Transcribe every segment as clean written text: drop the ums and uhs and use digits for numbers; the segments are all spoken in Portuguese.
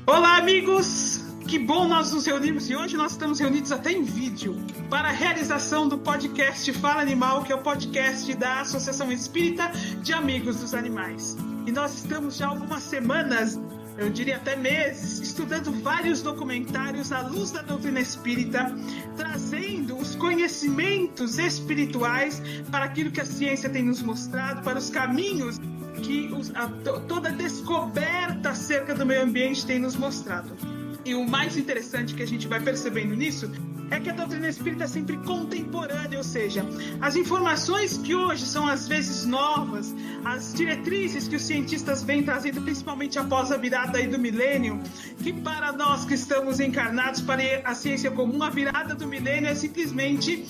Olá, amigos! Que bom nós nos reunimos e hoje nós estamos reunidos até em vídeo para a realização do podcast Fala Animal, que é o podcast da Associação Espírita de Amigos dos Animais. E nós estamos já há algumas semanas, eu diria até meses, estudando vários documentários à luz da doutrina espírita, trazendo os conhecimentos espirituais para aquilo que a ciência tem nos mostrado, para os caminhos que toda a descoberta acerca do meio ambiente tem nos mostrado. E o mais interessante que a gente vai percebendo nisso é que a doutrina espírita é sempre contemporânea, ou seja, as informações que hoje são às vezes novas, as diretrizes que os cientistas vêm trazendo, principalmente após a virada aí do milênio, que para nós que estamos encarnados para a ciência comum, a virada do milênio é simplesmente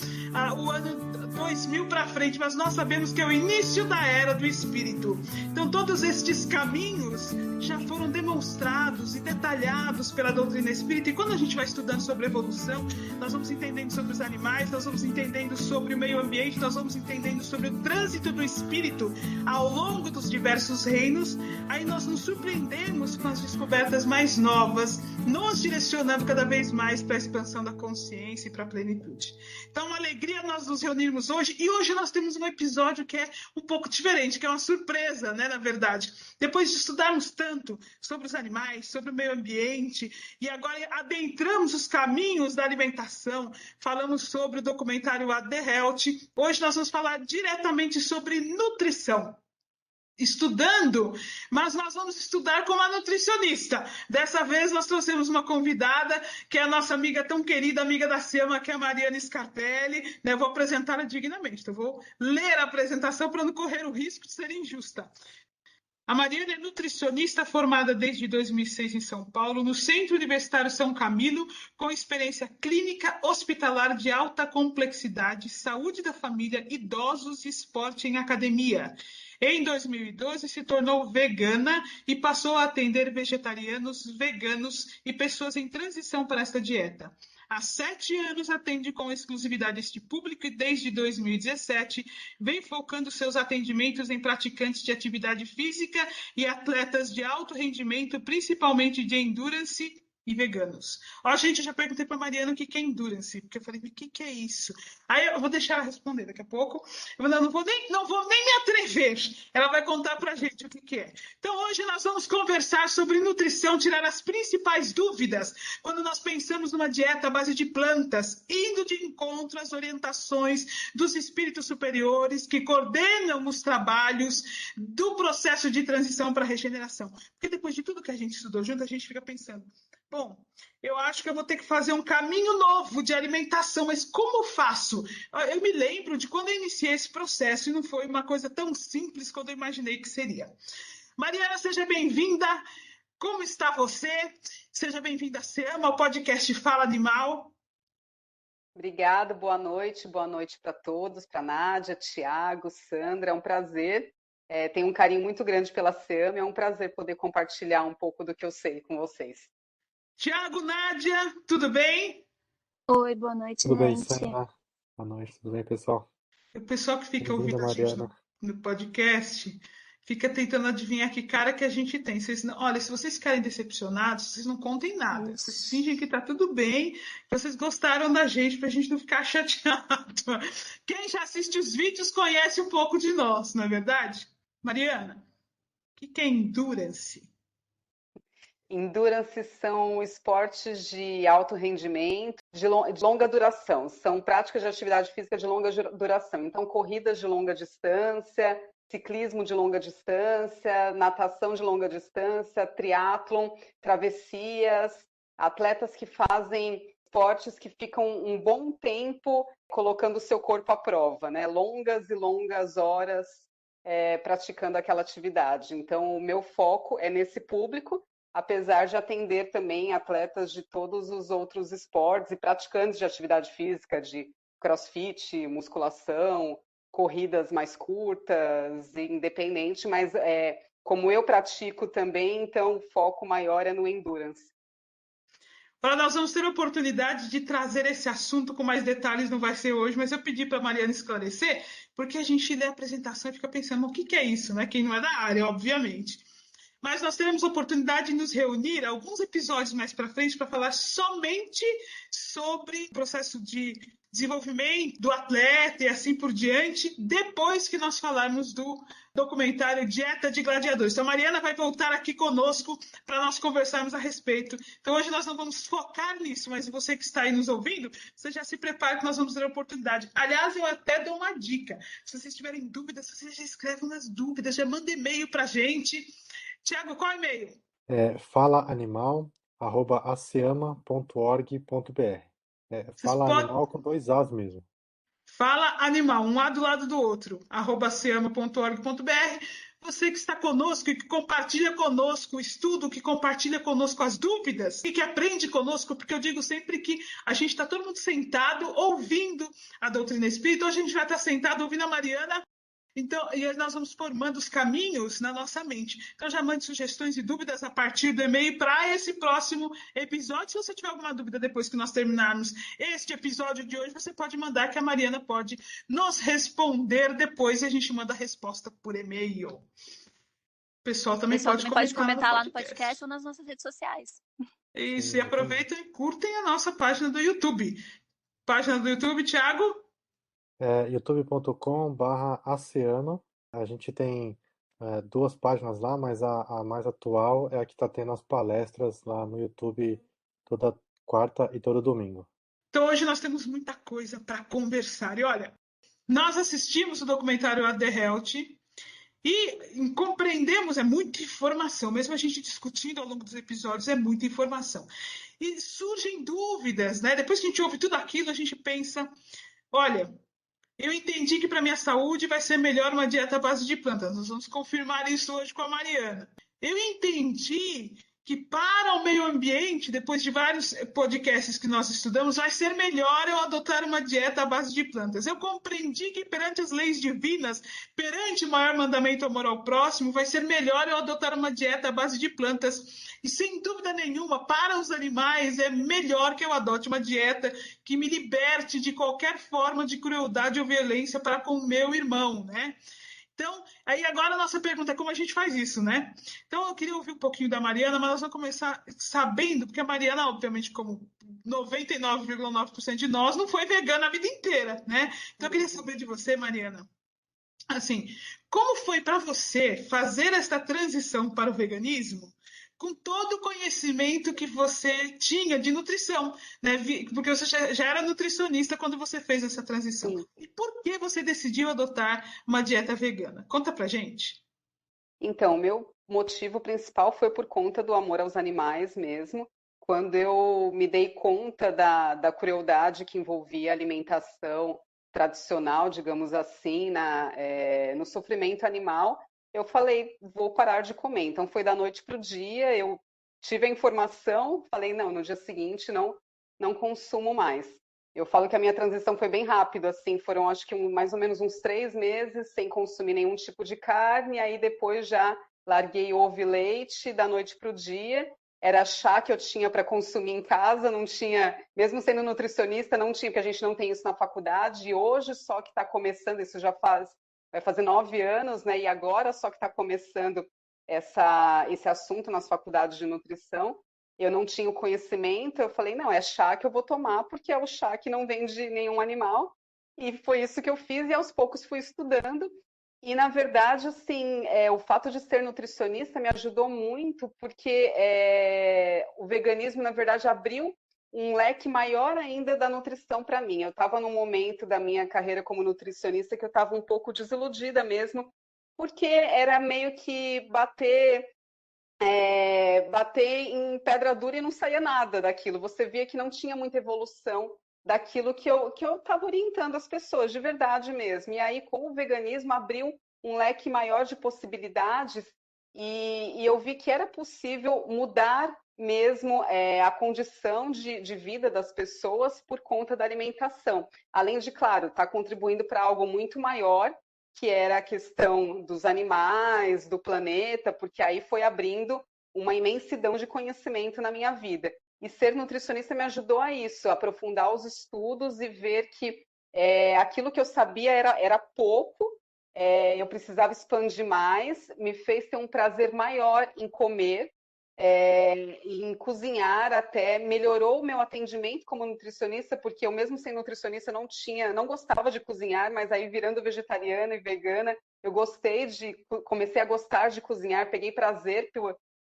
o ano 2000 para frente, mas nós sabemos que é o início da era do espírito. Então todos estes caminhos já foram demonstrados e detalhados pela doutrina espírita, e quando a gente vai estudando sobre evolução, nós vamos entendendo sobre os animais, nós vamos entendendo sobre o meio ambiente, nós vamos entendendo sobre o trânsito do espírito ao longo dos diversos reinos, aí nós nos surpreendemos com as descobertas mais novas, nos direcionando cada vez mais para a expansão da consciência e para a plenitude. Então, uma alegria nós nos reunirmos hoje, e hoje nós temos um episódio que é um pouco diferente, que é uma surpresa, né, na verdade. Depois de estudarmos tanto sobre os animais, sobre o meio ambiente, e agora adentramos os caminhos da alimentação, falamos sobre o documentário A The Health, hoje nós vamos falar diretamente sobre nutrição. Estudando, mas nós vamos estudar com uma nutricionista. Dessa vez nós trouxemos uma convidada, que é a nossa amiga tão querida, amiga da SEMA, que é a Mariana Scarpelli, né? Eu vou apresentá-la dignamente, então eu vou ler a apresentação para não correr o risco de ser injusta. A Mariana é nutricionista formada desde 2006 em São Paulo, no Centro Universitário São Camilo, com experiência clínica hospitalar de alta complexidade, saúde da família, idosos e esporte em academia. Em 2012, se tornou vegana e passou a atender vegetarianos, veganos e pessoas em transição para esta dieta. Há 7 anos atende com exclusividade este público e desde 2017 vem focando seus atendimentos em praticantes de atividade física e atletas de alto rendimento, principalmente de endurance e veganos. Ó, gente, eu já perguntei para a Mariana o que é endurance, porque eu falei, o que é isso? Aí eu vou deixar ela responder daqui a pouco. Não vou nem me atrever. Ela vai contar para a gente o que é. Então, hoje nós vamos conversar sobre nutrição, tirar as principais dúvidas quando nós pensamos numa dieta à base de plantas, indo de encontro às orientações dos espíritos superiores que coordenam os trabalhos do processo de transição para a regeneração. Porque depois de tudo que a gente estudou junto, a gente fica pensando, bom, eu acho que eu vou ter que fazer um caminho novo de alimentação, mas como faço? Eu me lembro de quando eu iniciei esse processo e não foi uma coisa tão simples quanto eu imaginei que seria. Mariana, seja bem-vinda. Como está você? Seja bem-vinda a SEAMA, ao podcast Fala Animal. Obrigada, boa noite para todos, para Nádia, Tiago, Sandra, é um prazer. Tenho um carinho muito grande pela SEAMA, é um prazer poder compartilhar um pouco do que eu sei com vocês. Tiago, Nádia, tudo bem? Oi, boa noite, Tudo bem, gente. Sandra? Boa noite, tudo bem, pessoal? O pessoal que fica Bem-vinda, ouvindo a gente Mariana. no podcast fica tentando adivinhar que cara que a gente tem. Olha, se vocês ficarem decepcionados, vocês não contem nada. Isso. Vocês fingem que tá tudo bem, que vocês gostaram da gente, pra gente não ficar chateado. Quem já assiste os vídeos conhece um pouco de nós, não é verdade? Mariana, o que é endurance? Endurance são esportes de alto rendimento, de longa duração. São práticas de atividade física de longa duração. Então, corridas de longa distância, ciclismo de longa distância, natação de longa distância, triatlon, travessias, atletas que fazem esportes que ficam um bom tempo colocando o seu corpo à prova, né? Longas e longas horas praticando aquela atividade. Então, o meu foco é nesse público, apesar de atender também atletas de todos os outros esportes e praticantes de atividade física, de crossfit, musculação, corridas mais curtas, independente, mas como eu pratico também, então o foco maior é no endurance. Agora nós vamos ter a oportunidade de trazer esse assunto com mais detalhes, não vai ser hoje, mas eu pedi para a Mariana esclarecer, porque a gente lê a apresentação e fica pensando, o que é isso, né? Quem não é da área, obviamente. mas nós teremos oportunidade de nos reunir alguns episódios mais para frente para falar somente sobre o processo de desenvolvimento do atleta e assim por diante, depois que nós falarmos do documentário Dieta de Gladiadores. Então, a Mariana vai voltar aqui conosco para nós conversarmos a respeito. Então, hoje nós não vamos focar nisso, mas você que está aí nos ouvindo, você já se prepara que nós vamos ter a oportunidade. Aliás, eu até dou uma dica. Se vocês tiverem dúvidas, vocês já escrevem nas dúvidas, já manda e-mail para a gente. Tiago, qual é o e-mail? falaanimal@aceama.org.br. Vocês Fala podem... animal com dois As mesmo. Fala Animal, um A do lado do outro, @seama.org.br. Você que está conosco e que compartilha conosco o estudo, que compartilha conosco as dúvidas e que aprende conosco, porque eu digo sempre que a gente está todo mundo sentado ouvindo a doutrina espírita. Hoje a gente vai estar sentado ouvindo a Mariana. Então, e nós vamos formando os caminhos na nossa mente. Então, já mande sugestões e dúvidas a partir do e-mail para esse próximo episódio. Se você tiver alguma dúvida depois que nós terminarmos este episódio de hoje, você pode mandar, que a Mariana pode nos responder depois e a gente manda a resposta por e-mail. O pessoal também pode comentar lá no podcast ou nas nossas redes sociais. Isso, e aproveitem e curtem a nossa página do YouTube. Página do YouTube, Thiago? youtube.com/aceano. A gente tem duas páginas lá, mas a mais atual é a que está tendo as palestras lá no YouTube toda quarta e todo domingo. Então hoje nós temos muita coisa para conversar. E olha, nós assistimos o documentário A The Health e compreendemos, é muita informação, mesmo a gente discutindo ao longo dos episódios, é muita informação. E surgem dúvidas, né? Depois que a gente ouve tudo aquilo, a gente pensa, olha, eu entendi que para minha saúde vai ser melhor uma dieta à base de plantas. Nós vamos confirmar isso hoje com a Mariana. Eu entendi que para o meio ambiente, depois de vários podcasts que nós estudamos, vai ser melhor eu adotar uma dieta à base de plantas. Eu compreendi que perante as leis divinas, perante o maior mandamento amor ao próximo, vai ser melhor eu adotar uma dieta à base de plantas. E sem dúvida nenhuma, para os animais, é melhor que eu adote uma dieta que me liberte de qualquer forma de crueldade ou violência para com o meu irmão, né? Então, aí agora a nossa pergunta é como a gente faz isso, né? Então, eu queria ouvir um pouquinho da Mariana, mas nós vamos começar sabendo, porque a Mariana, obviamente, como 99,9% de nós, não foi vegana a vida inteira, né? Então, eu queria saber de você, Mariana, assim, como foi para você fazer esta transição para o veganismo com todo o conhecimento que você tinha de nutrição, né? Porque você já era nutricionista quando você fez essa transição. Sim. E por que você decidiu adotar uma dieta vegana? Conta pra gente. Então, o meu motivo principal foi por conta do amor aos animais mesmo. Quando eu me dei conta da crueldade que envolvia a alimentação tradicional, digamos assim, no sofrimento animal, eu falei, vou parar de comer. Então, foi da noite para o dia, eu tive a informação, falei, não, no dia seguinte não consumo mais. Eu falo que a minha transição foi bem rápida, assim, foram acho que mais ou menos uns 3 meses sem consumir nenhum tipo de carne, aí depois já larguei ovo e leite da noite para o dia. Era chá que eu tinha para consumir em casa, não tinha, mesmo sendo nutricionista, não tinha, porque a gente não tem isso na faculdade, e hoje só que está começando, isso já vai fazer 9 anos, né? E agora só que está começando esse assunto nas faculdades de nutrição. Eu não tinha o conhecimento, eu falei, não, é chá que eu vou tomar, porque é o chá que não vem de nenhum animal. E foi isso que eu fiz, e aos poucos fui estudando. E, na verdade, assim, o fato de ser nutricionista me ajudou muito, porque o veganismo, na verdade, abriu um leque maior ainda da nutrição para mim. Eu estava num momento da minha carreira como nutricionista que eu estava um pouco desiludida mesmo, porque era meio que bater em pedra dura e não saía nada daquilo. Você via que não tinha muita evolução daquilo que eu estava orientando as pessoas, de verdade mesmo. E aí, com o veganismo, abriu um leque maior de possibilidades e eu vi que era possível mudar mesmo a condição de vida das pessoas por conta da alimentação. Além de, claro, estar contribuindo para algo muito maior, que era a questão dos animais, do planeta, porque aí foi abrindo uma imensidão de conhecimento na minha vida. E ser nutricionista me ajudou a isso, a aprofundar os estudos e ver que aquilo que eu sabia era pouco, eu precisava expandir mais, me fez ter um prazer maior em comer, em cozinhar até, melhorou o meu atendimento como nutricionista, porque eu mesmo sendo nutricionista não gostava de cozinhar, mas aí virando vegetariana e vegana, comecei a gostar de cozinhar, peguei prazer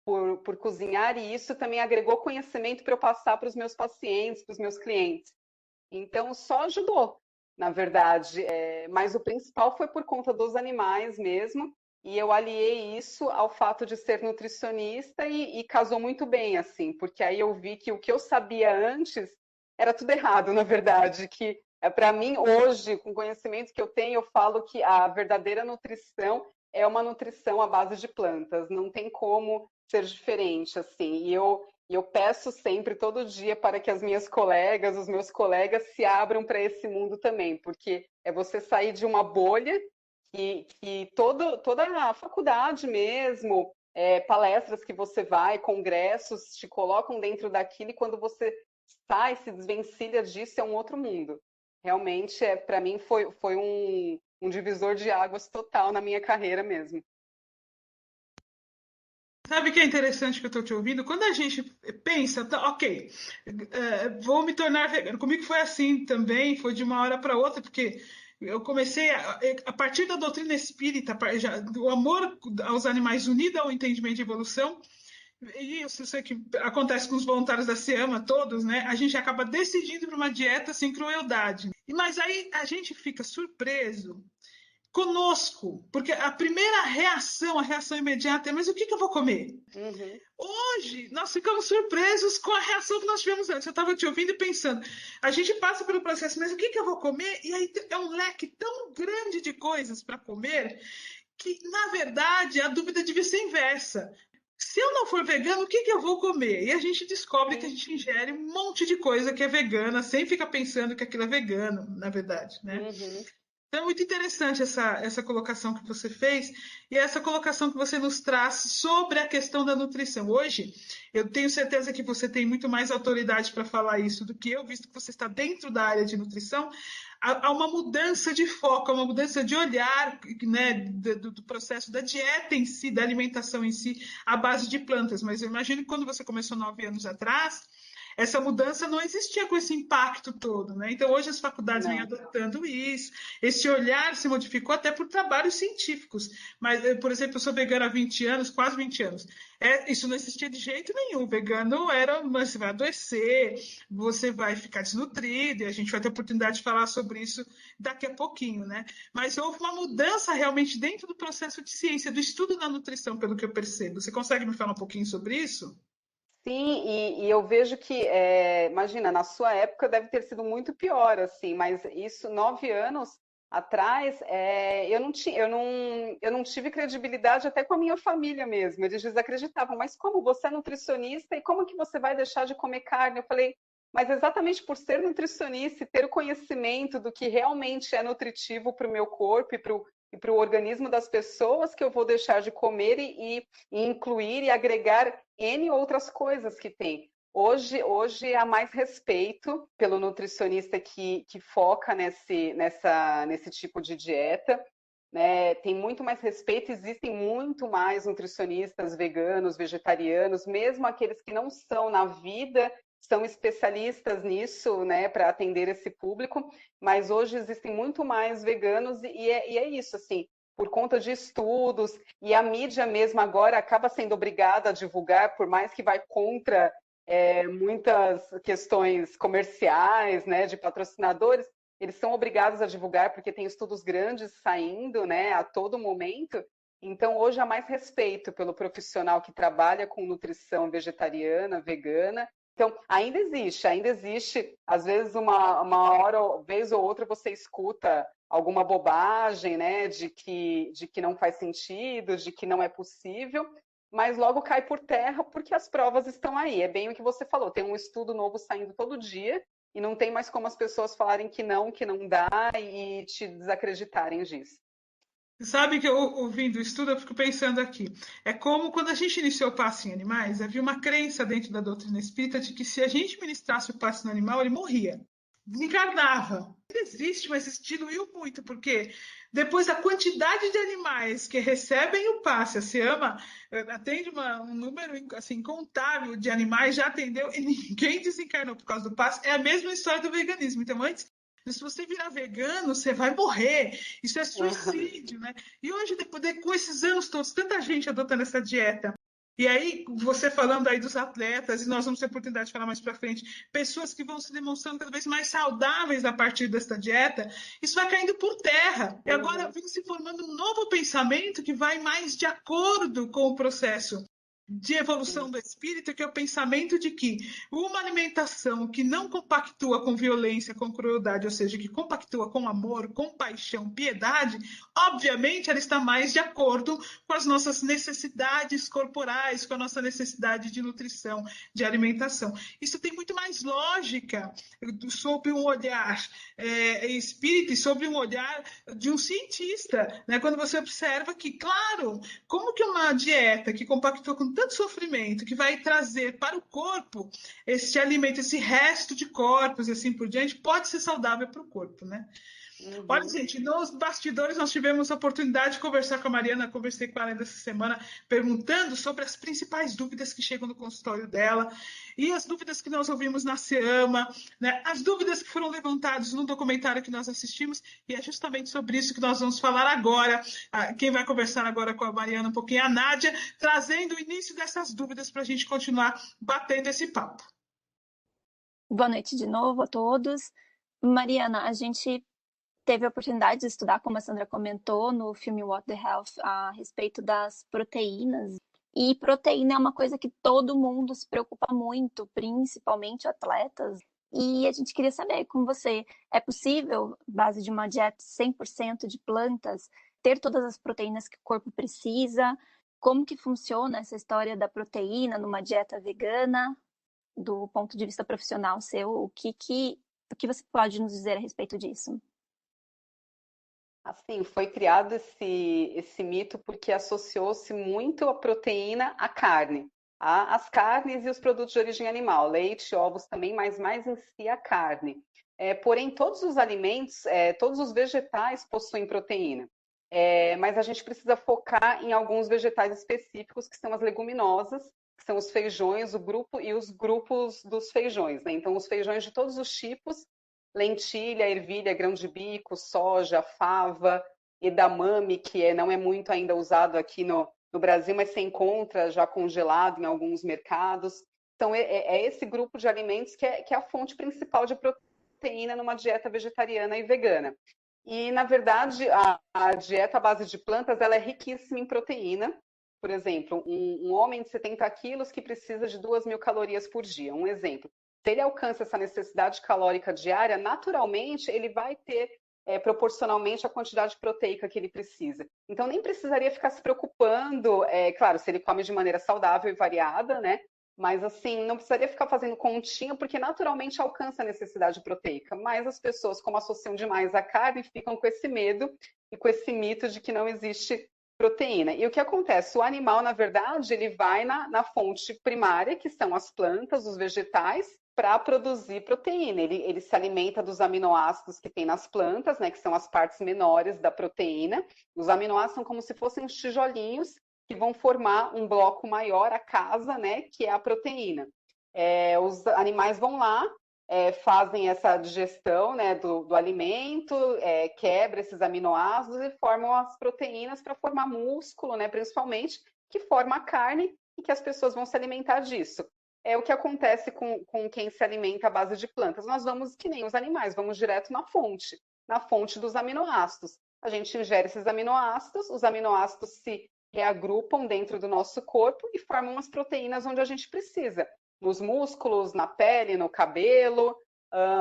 por cozinhar, e isso também agregou conhecimento para eu passar para os meus pacientes, para os meus clientes. Então, só ajudou, na verdade, mas o principal foi por conta dos animais mesmo, e eu aliei isso ao fato de ser nutricionista e casou muito bem, assim, porque aí eu vi que o que eu sabia antes era tudo errado, na verdade, que para mim, hoje, com o conhecimento que eu tenho, eu falo que a verdadeira nutrição é uma nutrição à base de plantas, não tem como ser diferente, assim, e eu peço sempre, todo dia, para que as minhas colegas, os meus colegas se abram para esse mundo também, porque é você sair de uma bolha que toda a faculdade mesmo, palestras que você vai, congressos, te colocam dentro daquilo, e quando você sai, se desvencilha disso, é um outro mundo. Realmente, para mim, foi um divisor de águas total na minha carreira mesmo. Sabe o que é interessante que eu estou te ouvindo? Quando a gente pensa, tá, ok, vou me tornar vegano. Comigo foi assim também, foi de uma hora para outra, porque eu comecei a partir da doutrina espírita, o amor aos animais unido ao entendimento de evolução. E isso sei que acontece com os voluntários da SEAMA, todos, né? A gente acaba decidindo por uma dieta sem crueldade. Mas aí a gente fica surpreso conosco, porque a primeira reação, a reação imediata é: mas o que eu vou comer? Uhum. Hoje, nós ficamos surpresos com a reação que nós tivemos antes. Eu estava te ouvindo e pensando, a gente passa pelo processo, mas o que eu vou comer? E aí é um leque tão grande de coisas para comer que, na verdade, a dúvida devia ser inversa. Se eu não for vegano, o que eu vou comer? E a gente descobre que a gente ingere um monte de coisa que é vegana, sem ficar pensando que aquilo é vegano, na verdade, né? Uhum. Então é muito interessante essa colocação que você fez e essa colocação que você nos traz sobre a questão da nutrição. Hoje, eu tenho certeza que você tem muito mais autoridade para falar isso do que eu, visto que você está dentro da área de nutrição. Há uma mudança de foco, há uma mudança de olhar, né, do processo da dieta em si, da alimentação em si, à base de plantas. Mas eu imagino que quando você começou 9 anos atrás, essa mudança não existia com esse impacto todo, né? Então, hoje as faculdades vêm Não. adotando isso, esse olhar se modificou até por trabalhos científicos. Mas, por exemplo, eu sou vegana há 20 anos, quase 20 anos. Isso não existia de jeito nenhum. O vegano era, você vai adoecer, você vai ficar desnutrido, e a gente vai ter a oportunidade de falar sobre isso daqui a pouquinho, né? Mas houve uma mudança realmente dentro do processo de ciência, do estudo da nutrição, pelo que eu percebo. Você consegue me falar um pouquinho sobre isso? Sim, e eu vejo que, imagina, na sua época deve ter sido muito pior, assim, mas isso, 9 anos atrás, eu não tive credibilidade até com a minha família mesmo. Eles desacreditavam, mas como você é nutricionista e como que você vai deixar de comer carne? Eu falei, mas exatamente por ser nutricionista e ter o conhecimento do que realmente é nutritivo para o meu corpo e para o organismo das pessoas, que eu vou deixar de comer e incluir e agregar N outras coisas que tem. Hoje há mais respeito pelo nutricionista que foca nesse tipo de dieta, né? Tem muito mais respeito, existem muito mais nutricionistas veganos, vegetarianos, mesmo aqueles que não são na vida, são especialistas nisso, né, para atender esse público, mas hoje existem muito mais veganos e é isso, assim, por conta de estudos, e a mídia mesmo agora acaba sendo obrigada a divulgar, por mais que vai contra muitas questões comerciais, né, de patrocinadores, eles são obrigados a divulgar porque tem estudos grandes saindo, né, a todo momento. Então, hoje há mais respeito pelo profissional que trabalha com nutrição vegetariana, vegana. Então, ainda existe, às vezes uma hora, vez ou outra, você escuta alguma bobagem, né, de que não faz sentido, de que não é possível, mas logo cai por terra porque as provas estão aí. É bem o que você falou, tem um estudo novo saindo todo dia e não tem mais como as pessoas falarem que não dá e te desacreditarem disso. Sabe que eu, ouvindo o estudo, eu fico pensando aqui. É como quando a gente iniciou o passe em animais, havia uma crença dentro da doutrina espírita de que se a gente ministrasse o passe no animal, ele morria. desencarnava. Existe, mas se diluiu muito, porque depois a quantidade de animais que recebem o passe, a SEAMA atende um número assim, incontável de animais, já atendeu e ninguém desencarnou por causa do passe. É a mesma história do veganismo. Então, antes, se você virar vegano, você vai morrer. Isso é suicídio, né? E hoje, com esses anos todos, tanta gente adotando essa dieta. E aí, você falando aí dos atletas, e nós vamos ter oportunidade de falar mais para frente, pessoas que vão se demonstrando cada vez mais saudáveis a partir dessa dieta, isso vai caindo por terra. E agora vem se formando um novo pensamento que vai mais de acordo com o processo de evolução do espírito, que é o pensamento de que uma alimentação que não compactua com violência, com crueldade, ou seja, que compactua com amor, compaixão, piedade, obviamente ela está mais de acordo com as nossas necessidades corporais, com a nossa necessidade de nutrição, de alimentação. Isso tem muito mais lógica sob um olhar espírita e sob um olhar de um cientista, né? Quando você observa que, claro, como que uma dieta que compactua com tanto sofrimento, que vai trazer para o corpo esse alimento, esse resto de corpos e assim por diante, pode ser saudável para o corpo, né? Olha, gente, nos bastidores nós tivemos a oportunidade de conversar com a Mariana, conversei com ela essa semana, perguntando sobre as principais dúvidas que chegam no consultório dela e as dúvidas que nós ouvimos na SEAMA, né? As dúvidas que foram levantadas no documentário que nós assistimos, e é justamente sobre isso que nós vamos falar agora. Quem vai conversar agora com a Mariana um pouquinho é a Nádia, trazendo o início dessas dúvidas para a gente continuar batendo esse papo. Boa noite de novo a todos. Mariana, a gente teve a oportunidade de estudar, como a Sandra comentou, no filme What the Health, a respeito das proteínas. E proteína é uma coisa que todo mundo se preocupa muito, principalmente atletas. E a gente queria saber com você, é possível, base de uma dieta 100% de plantas, ter todas as proteínas que o corpo precisa? Como que funciona essa história da proteína numa dieta vegana? Do ponto de vista profissional seu, o que você pode nos dizer a respeito disso? Assim, foi criado esse mito porque associou-se muito a proteína à carne. As carnes e os produtos de origem animal, leite, ovos também, mas mais em si a carne. Porém, todos os alimentos, todos os vegetais possuem proteína. Mas a gente precisa focar em alguns vegetais específicos, que são as leguminosas, que são os feijões, os grupos dos feijões, né? Então, os feijões de todos os tipos, lentilha, ervilha, grão de bico, soja, fava, edamame, que não é muito ainda usado aqui no Brasil, mas se encontra já congelado em alguns mercados. Então, é esse grupo de alimentos que é a fonte principal de proteína numa dieta vegetariana e vegana. E, na verdade, a dieta à base de plantas ela é riquíssima em proteína. Por exemplo, um homem de 70 quilos que precisa de 2.000 calorias por dia. Um exemplo. Se ele alcança essa necessidade calórica diária, naturalmente ele vai ter proporcionalmente a quantidade proteica que ele precisa. Então, nem precisaria ficar se preocupando, claro, se ele come de maneira saudável e variada, né? Mas, assim, não precisaria ficar fazendo continha, porque naturalmente alcança a necessidade proteica. Mas as pessoas, como associam demais a carne, ficam com esse medo e com esse mito de que não existe proteína. E o que acontece? O animal, na verdade, ele vai na fonte primária, que são as plantas, os vegetais, para produzir proteína. Ele se alimenta dos aminoácidos que tem nas plantas, né, que são as partes menores da proteína. Os aminoácidos são como se fossem os tijolinhos que vão formar um bloco maior, a casa, né, que é a proteína. Os animais vão lá, fazem essa digestão, né, do alimento, quebra esses aminoácidos e formam as proteínas para formar músculo, né, principalmente, que forma a carne e que as pessoas vão se alimentar disso. É o que acontece com quem se alimenta à base de plantas. Nós vamos, que nem os animais, vamos direto na fonte dos aminoácidos. A gente ingere esses aminoácidos, os aminoácidos se reagrupam dentro do nosso corpo e formam as proteínas onde a gente precisa. Nos músculos, na pele, no cabelo,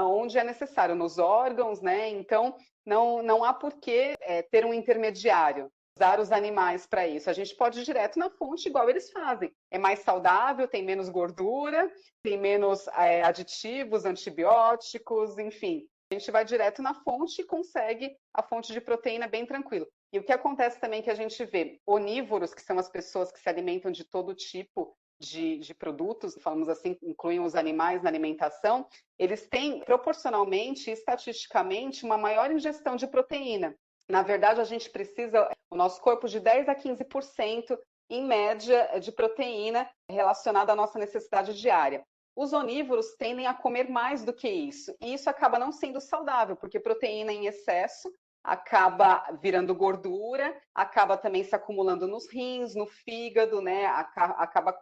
onde é necessário, nos órgãos, né? Então, não há por que ter um intermediário, usar os animais para isso. A gente pode ir direto na fonte, igual eles fazem. É mais saudável, tem menos gordura, tem menos aditivos, antibióticos, enfim. A gente vai direto na fonte e consegue a fonte de proteína bem tranquilo. E o que acontece também que a gente vê, onívoros, que são as pessoas que se alimentam de todo tipo de produtos, falamos assim, incluem os animais na alimentação, eles têm proporcionalmente, estatisticamente, uma maior ingestão de proteína. Na verdade, a gente precisa, o nosso corpo, de 10 a 15%, em média, de proteína relacionada à nossa necessidade diária. Os onívoros tendem a comer mais do que isso, e isso acaba não sendo saudável, porque proteína em excesso acaba virando gordura, acaba também se acumulando nos rins, no fígado, né? Acaba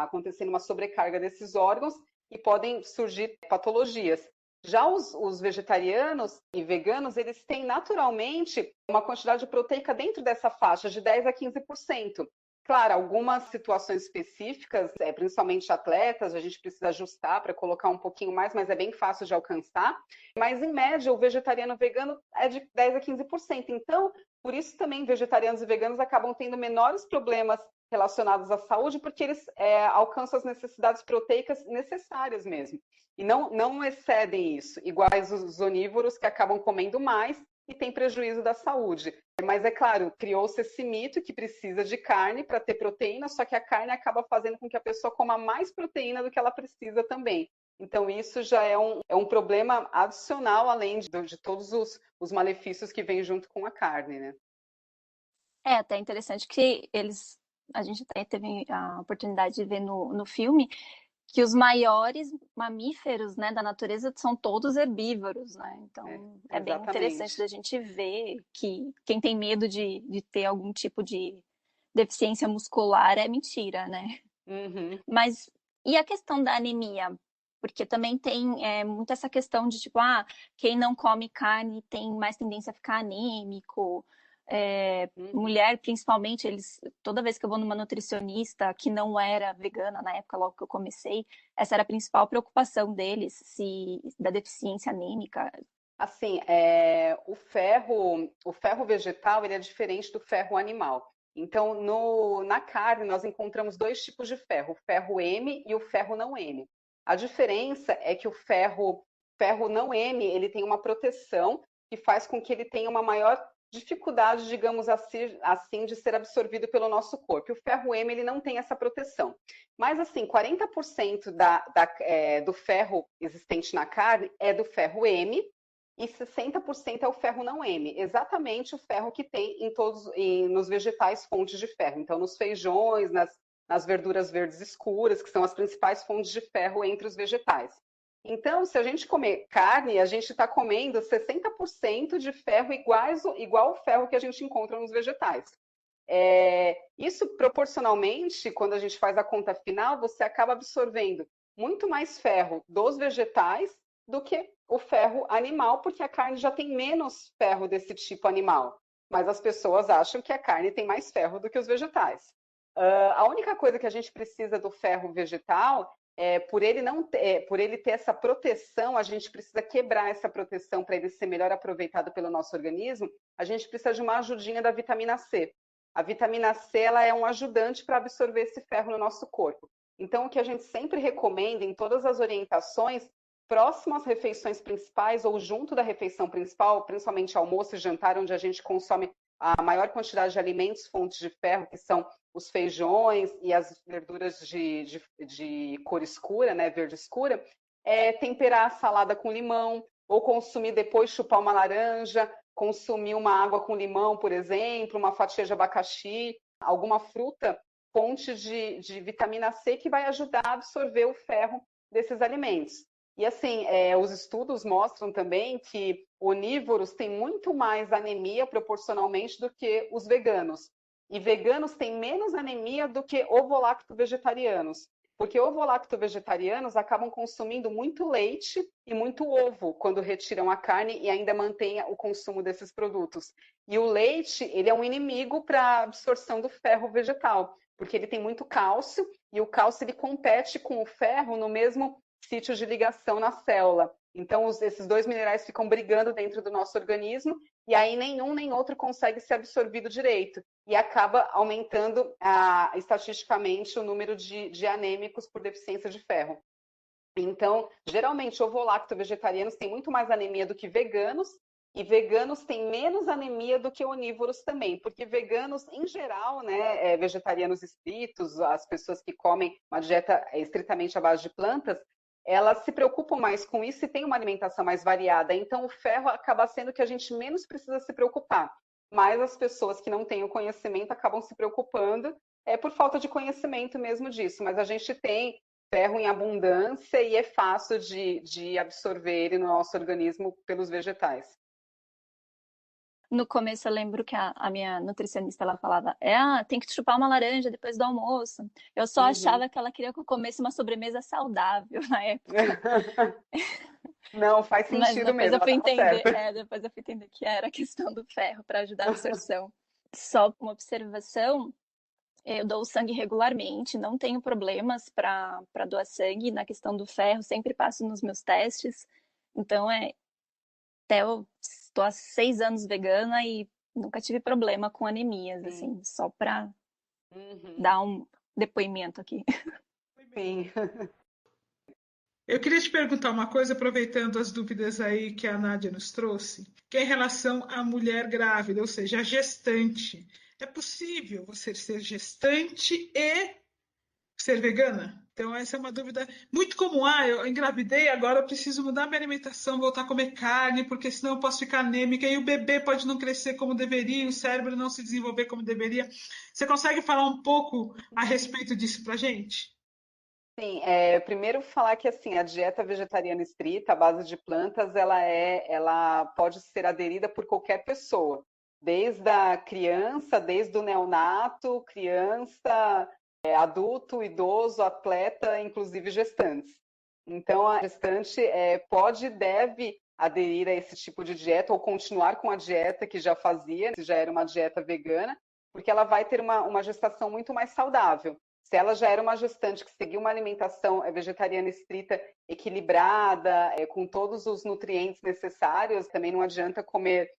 acontecendo uma sobrecarga desses órgãos e podem surgir patologias. Já os vegetarianos e veganos, eles têm naturalmente uma quantidade proteica dentro dessa faixa de 10 a 15%. Claro, algumas situações específicas, principalmente atletas, a gente precisa ajustar para colocar um pouquinho mais, mas é bem fácil de alcançar. Mas, em média, o vegetariano vegano é de 10 a 15%. Então, por isso também vegetarianos e veganos acabam tendo menores problemas relacionados à saúde, porque eles alcançam as necessidades proteicas necessárias mesmo. E não excedem isso, iguais os onívoros que acabam comendo mais e tem prejuízo da saúde. Mas, é claro, criou-se esse mito que precisa de carne para ter proteína, só que a carne acaba fazendo com que a pessoa coma mais proteína do que ela precisa também. Então, isso já é um problema adicional, além de todos os malefícios que vêm junto com a carne, né? É até interessante que a gente até teve a oportunidade de ver no filme que os maiores mamíferos, né, da natureza são todos herbívoros, né? Então é bem interessante da gente ver que quem tem medo de ter algum tipo de deficiência muscular é mentira, né? Uhum. Mas e a questão da anemia? Porque também tem muito essa questão de tipo, quem não come carne tem mais tendência a ficar anêmico. Mulher, principalmente, toda vez que eu vou numa nutricionista que não era vegana na época, logo que eu comecei, essa era a principal preocupação deles, da deficiência anêmica. Assim, o ferro vegetal, ele é diferente do ferro animal. Então, na carne, nós encontramos dois tipos de ferro, o ferro M e o ferro não M. A diferença é que o ferro não M, ele tem uma proteção que faz com que ele tenha uma maior dificuldade, digamos assim, de ser absorvido pelo nosso corpo. E o ferro M, ele não tem essa proteção. Mas, assim, 40% do ferro existente na carne é do ferro M, e 60% é o ferro não M, exatamente o ferro que tem nos vegetais fontes de ferro. Então, nos feijões, nas verduras verdes escuras, que são as principais fontes de ferro entre os vegetais. Então, se a gente comer carne, a gente está comendo 60% de ferro igual ao ferro que a gente encontra nos vegetais. Isso, proporcionalmente, quando a gente faz a conta final, você acaba absorvendo muito mais ferro dos vegetais do que o ferro animal, porque a carne já tem menos ferro desse tipo animal. Mas as pessoas acham que a carne tem mais ferro do que os vegetais. A única coisa que a gente precisa do ferro vegetal por ele ter essa proteção, a gente precisa quebrar essa proteção para ele ser melhor aproveitado pelo nosso organismo. A gente precisa de uma ajudinha da vitamina C. A vitamina C, ela é um ajudante para absorver esse ferro no nosso corpo. Então, o que a gente sempre recomenda em todas as orientações, próximo às refeições principais ou junto da refeição principal, principalmente almoço e jantar, onde a gente consome a maior quantidade de alimentos, fontes de ferro, que são os feijões e as verduras de cor escura, né, verde escura, temperar a salada com limão, ou consumir depois, chupar uma laranja, consumir uma água com limão, por exemplo, uma fatia de abacaxi, alguma fruta, fonte de vitamina C que vai ajudar a absorver o ferro desses alimentos. E assim, os estudos mostram também que onívoros têm muito mais anemia proporcionalmente do que os veganos. E veganos têm menos anemia do que ovo-lacto-vegetarianos. Porque ovo-lacto-vegetarianos acabam consumindo muito leite e muito ovo quando retiram a carne e ainda mantêm o consumo desses produtos. E o leite, ele é um inimigo para a absorção do ferro vegetal, porque ele tem muito cálcio e o cálcio ele compete com o ferro no mesmo sítio de ligação na célula. Então, esses dois minerais ficam brigando dentro do nosso organismo e aí nenhum nem outro consegue ser absorvido direito. E acaba aumentando estatisticamente o número de anêmicos por deficiência de ferro. Então, geralmente, ovo-lacto vegetarianos têm muito mais anemia do que veganos, E veganos têm menos anemia do que onívoros também, porque veganos, em geral, né, vegetarianos estritos, as pessoas que comem uma dieta estritamente à base de plantas, elas se preocupam mais com isso e têm uma alimentação mais variada. Então, o ferro acaba sendo o que a gente menos precisa se preocupar. Mas as pessoas que não têm o conhecimento acabam se preocupando por falta de conhecimento mesmo disso. Mas a gente tem ferro em abundância e é fácil de absorver ele no nosso organismo pelos vegetais. No começo eu lembro que a minha nutricionista ela falava, tem que chupar uma laranja depois do almoço. Eu só achava que ela queria que eu comesse uma sobremesa saudável na época. Não, faz Mas sentido depois mesmo, eu fui ela estava entender, certa. depois eu fui entender que era a questão do ferro para ajudar a absorção. Só uma observação, eu dou sangue regularmente, não tenho problemas para doar sangue na questão do ferro, sempre passo nos meus testes. Então, até eu estou há 6 anos vegana e nunca tive problema com anemias, assim, só para dar um depoimento aqui. Sim. Eu queria te perguntar uma coisa, aproveitando as dúvidas aí que a Nádia nos trouxe, que é em relação à mulher grávida, ou seja, a gestante. É possível você ser gestante e ser vegana? Então, essa é uma dúvida muito comum. Eu engravidei, agora eu preciso mudar minha alimentação, voltar a comer carne, porque senão eu posso ficar anêmica e o bebê pode não crescer como deveria, o cérebro não se desenvolver como deveria. Você consegue falar um pouco a respeito disso pra gente? Sim, primeiro falar que assim, a dieta vegetariana estrita, à base de plantas, ela pode ser aderida por qualquer pessoa, desde a criança, desde o neonato, criança, adulto, idoso, atleta, inclusive gestantes. Então, a gestante pode e deve aderir a esse tipo de dieta ou continuar com a dieta que já fazia, se já era uma dieta vegana, porque ela vai ter uma gestação muito mais saudável. Se ela já era uma gestante que seguia uma alimentação vegetariana estrita, equilibrada, com todos os nutrientes necessários, também não adianta comer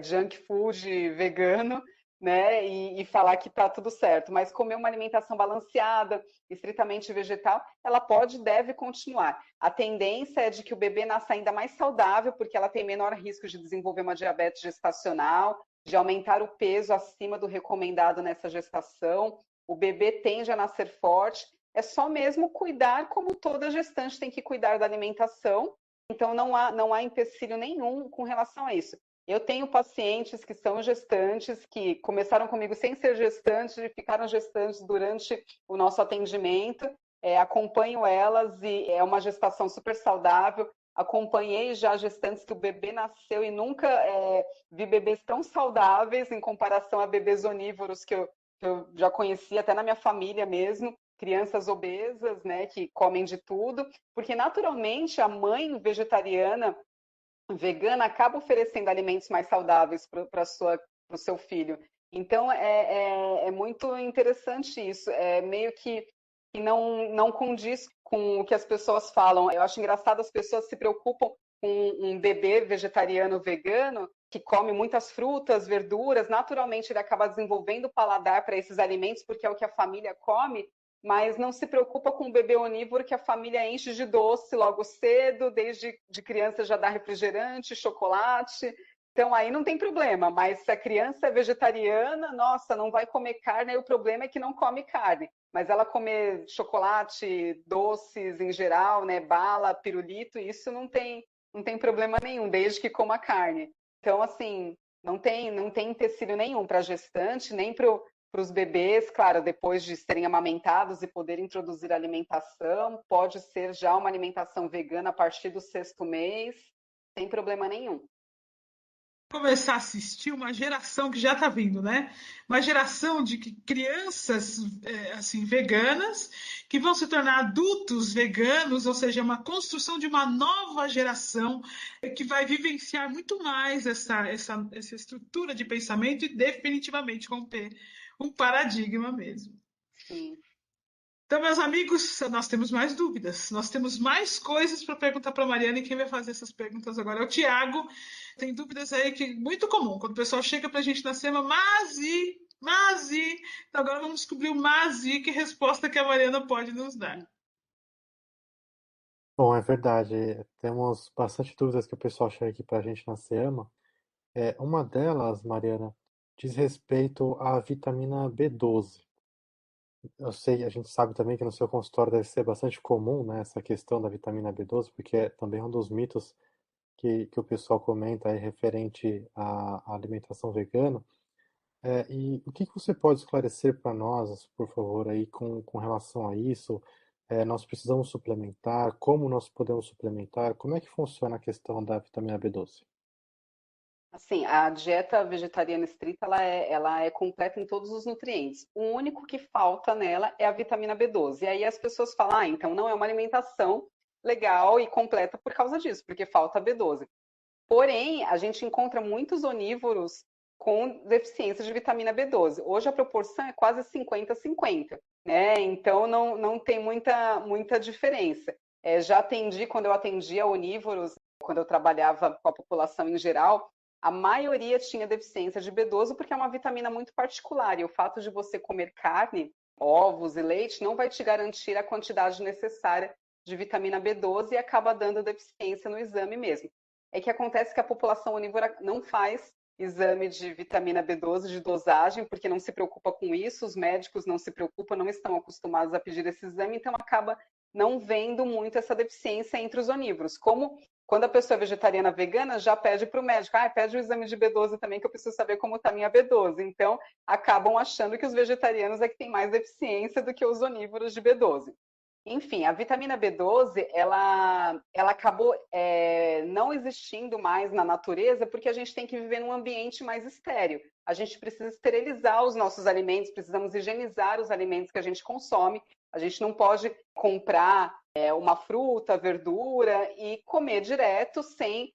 junk food vegano, né? E falar que está tudo certo. Mas comer uma alimentação balanceada, estritamente vegetal, ela pode e deve continuar. A tendência é de que o bebê nasça ainda mais saudável, porque ela tem menor risco de desenvolver uma diabetes gestacional, de aumentar o peso acima do recomendado nessa gestação. O bebê tende a nascer forte, é só mesmo cuidar como toda gestante tem que cuidar da alimentação, então não há empecilho nenhum com relação a isso. Eu tenho pacientes que são gestantes, que começaram comigo sem ser gestantes e ficaram gestantes durante o nosso atendimento, acompanho elas e é uma gestação super saudável. Acompanhei já gestantes que o bebê nasceu e nunca vi bebês tão saudáveis em comparação a bebês onívoros que eu já conheci até na minha família mesmo, crianças obesas, né, que comem de tudo, porque naturalmente a mãe vegetariana, vegana, acaba oferecendo alimentos mais saudáveis para o seu filho. Então é muito interessante isso, é meio que não condiz com o que as pessoas falam. Eu acho engraçado, as pessoas se preocupam com um bebê vegetariano vegano que come muitas frutas, verduras, naturalmente ele acaba desenvolvendo paladar para esses alimentos porque é o que a família come, mas não se preocupa com o bebê onívoro que a família enche de doce logo cedo, desde de criança já dá refrigerante, chocolate. Então aí não tem problema, mas se a criança é vegetariana, nossa, não vai comer carne, aí o problema é que não come carne. Mas ela comer chocolate, doces em geral, né, bala, pirulito, isso não tem problema nenhum, desde que coma carne. Então, assim, não tem empecilho nenhum para a gestante, nem para os bebês, claro, depois de serem amamentados e poder introduzir alimentação, pode ser já uma alimentação vegana a partir do 6º mês, sem problema nenhum. Começar a assistir uma geração que já está vindo, né? Uma geração de crianças assim veganas que vão se tornar adultos veganos, ou seja, uma construção de uma nova geração que vai vivenciar muito mais essa estrutura de pensamento e definitivamente romper um paradigma mesmo. Sim. Então, meus amigos, nós temos mais dúvidas, nós temos mais coisas para perguntar para a Mariana e quem vai fazer essas perguntas agora é o Tiago. Tem dúvidas aí que muito comum, quando o pessoal chega para a gente na SEMA, mas e... Então agora vamos descobrir o mas e que resposta que a Mariana pode nos dar. Bom, é verdade. Temos bastante dúvidas que o pessoal chega aqui para a gente na SEAMA. Uma delas, Mariana, diz respeito à vitamina B12. Eu sei, a gente sabe também que no seu consultório deve ser bastante comum, né, essa questão da vitamina B12, porque é também um dos mitos que o pessoal comenta aí referente à alimentação vegana. E o que que você pode esclarecer para nós, por favor, aí com relação a isso? Nós precisamos suplementar? Como nós podemos suplementar? Como é que funciona a questão da vitamina B12? Assim, a dieta vegetariana estrita, ela é completa em todos os nutrientes. O único que falta nela é a vitamina B12. E aí as pessoas falam, então não é uma alimentação legal e completa por causa disso, porque falta a B12. Porém, a gente encontra muitos onívoros com deficiência de vitamina B12. Hoje a proporção é quase 50-50, né? Então não tem muita diferença. Já atendi, quando eu atendia onívoros, quando eu trabalhava com a população em geral, a maioria tinha deficiência de B12 porque é uma vitamina muito particular. E o fato de você comer carne, ovos e leite não vai te garantir a quantidade necessária de vitamina B12 e acaba dando deficiência no exame mesmo. É que acontece que a população onívora não faz exame de vitamina B12 de dosagem, porque não se preocupa com isso, os médicos não se preocupam, não estão acostumados a pedir esse exame, então acaba não vendo muito essa deficiência entre os onívoros. Como quando a pessoa é vegetariana vegana, já pede para o médico, pede o exame de B12 também, que eu preciso saber como está a minha B12. Então, acabam achando que os vegetarianos é que têm mais deficiência do que os onívoros de B12. Enfim, a vitamina B12, ela acabou não existindo mais na natureza porque a gente tem que viver num ambiente mais estéril. A gente precisa esterilizar os nossos alimentos, precisamos higienizar os alimentos que a gente consome. A gente não pode comprar uma fruta, verdura e comer direto sem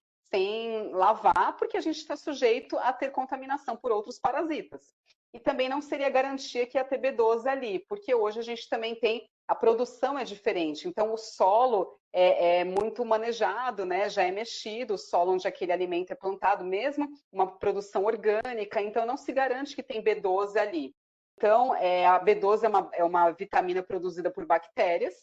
lavar, porque a gente está sujeito a ter contaminação por outros parasitas. E também não seria garantia que ia ter B12 ali, porque hoje a gente também tem, a produção é diferente, então o solo é muito manejado, né? Já é mexido, o solo onde aquele alimento é plantado, mesmo uma produção orgânica, então não se garante que tem B12 ali. Então, a B12 é uma vitamina produzida por bactérias,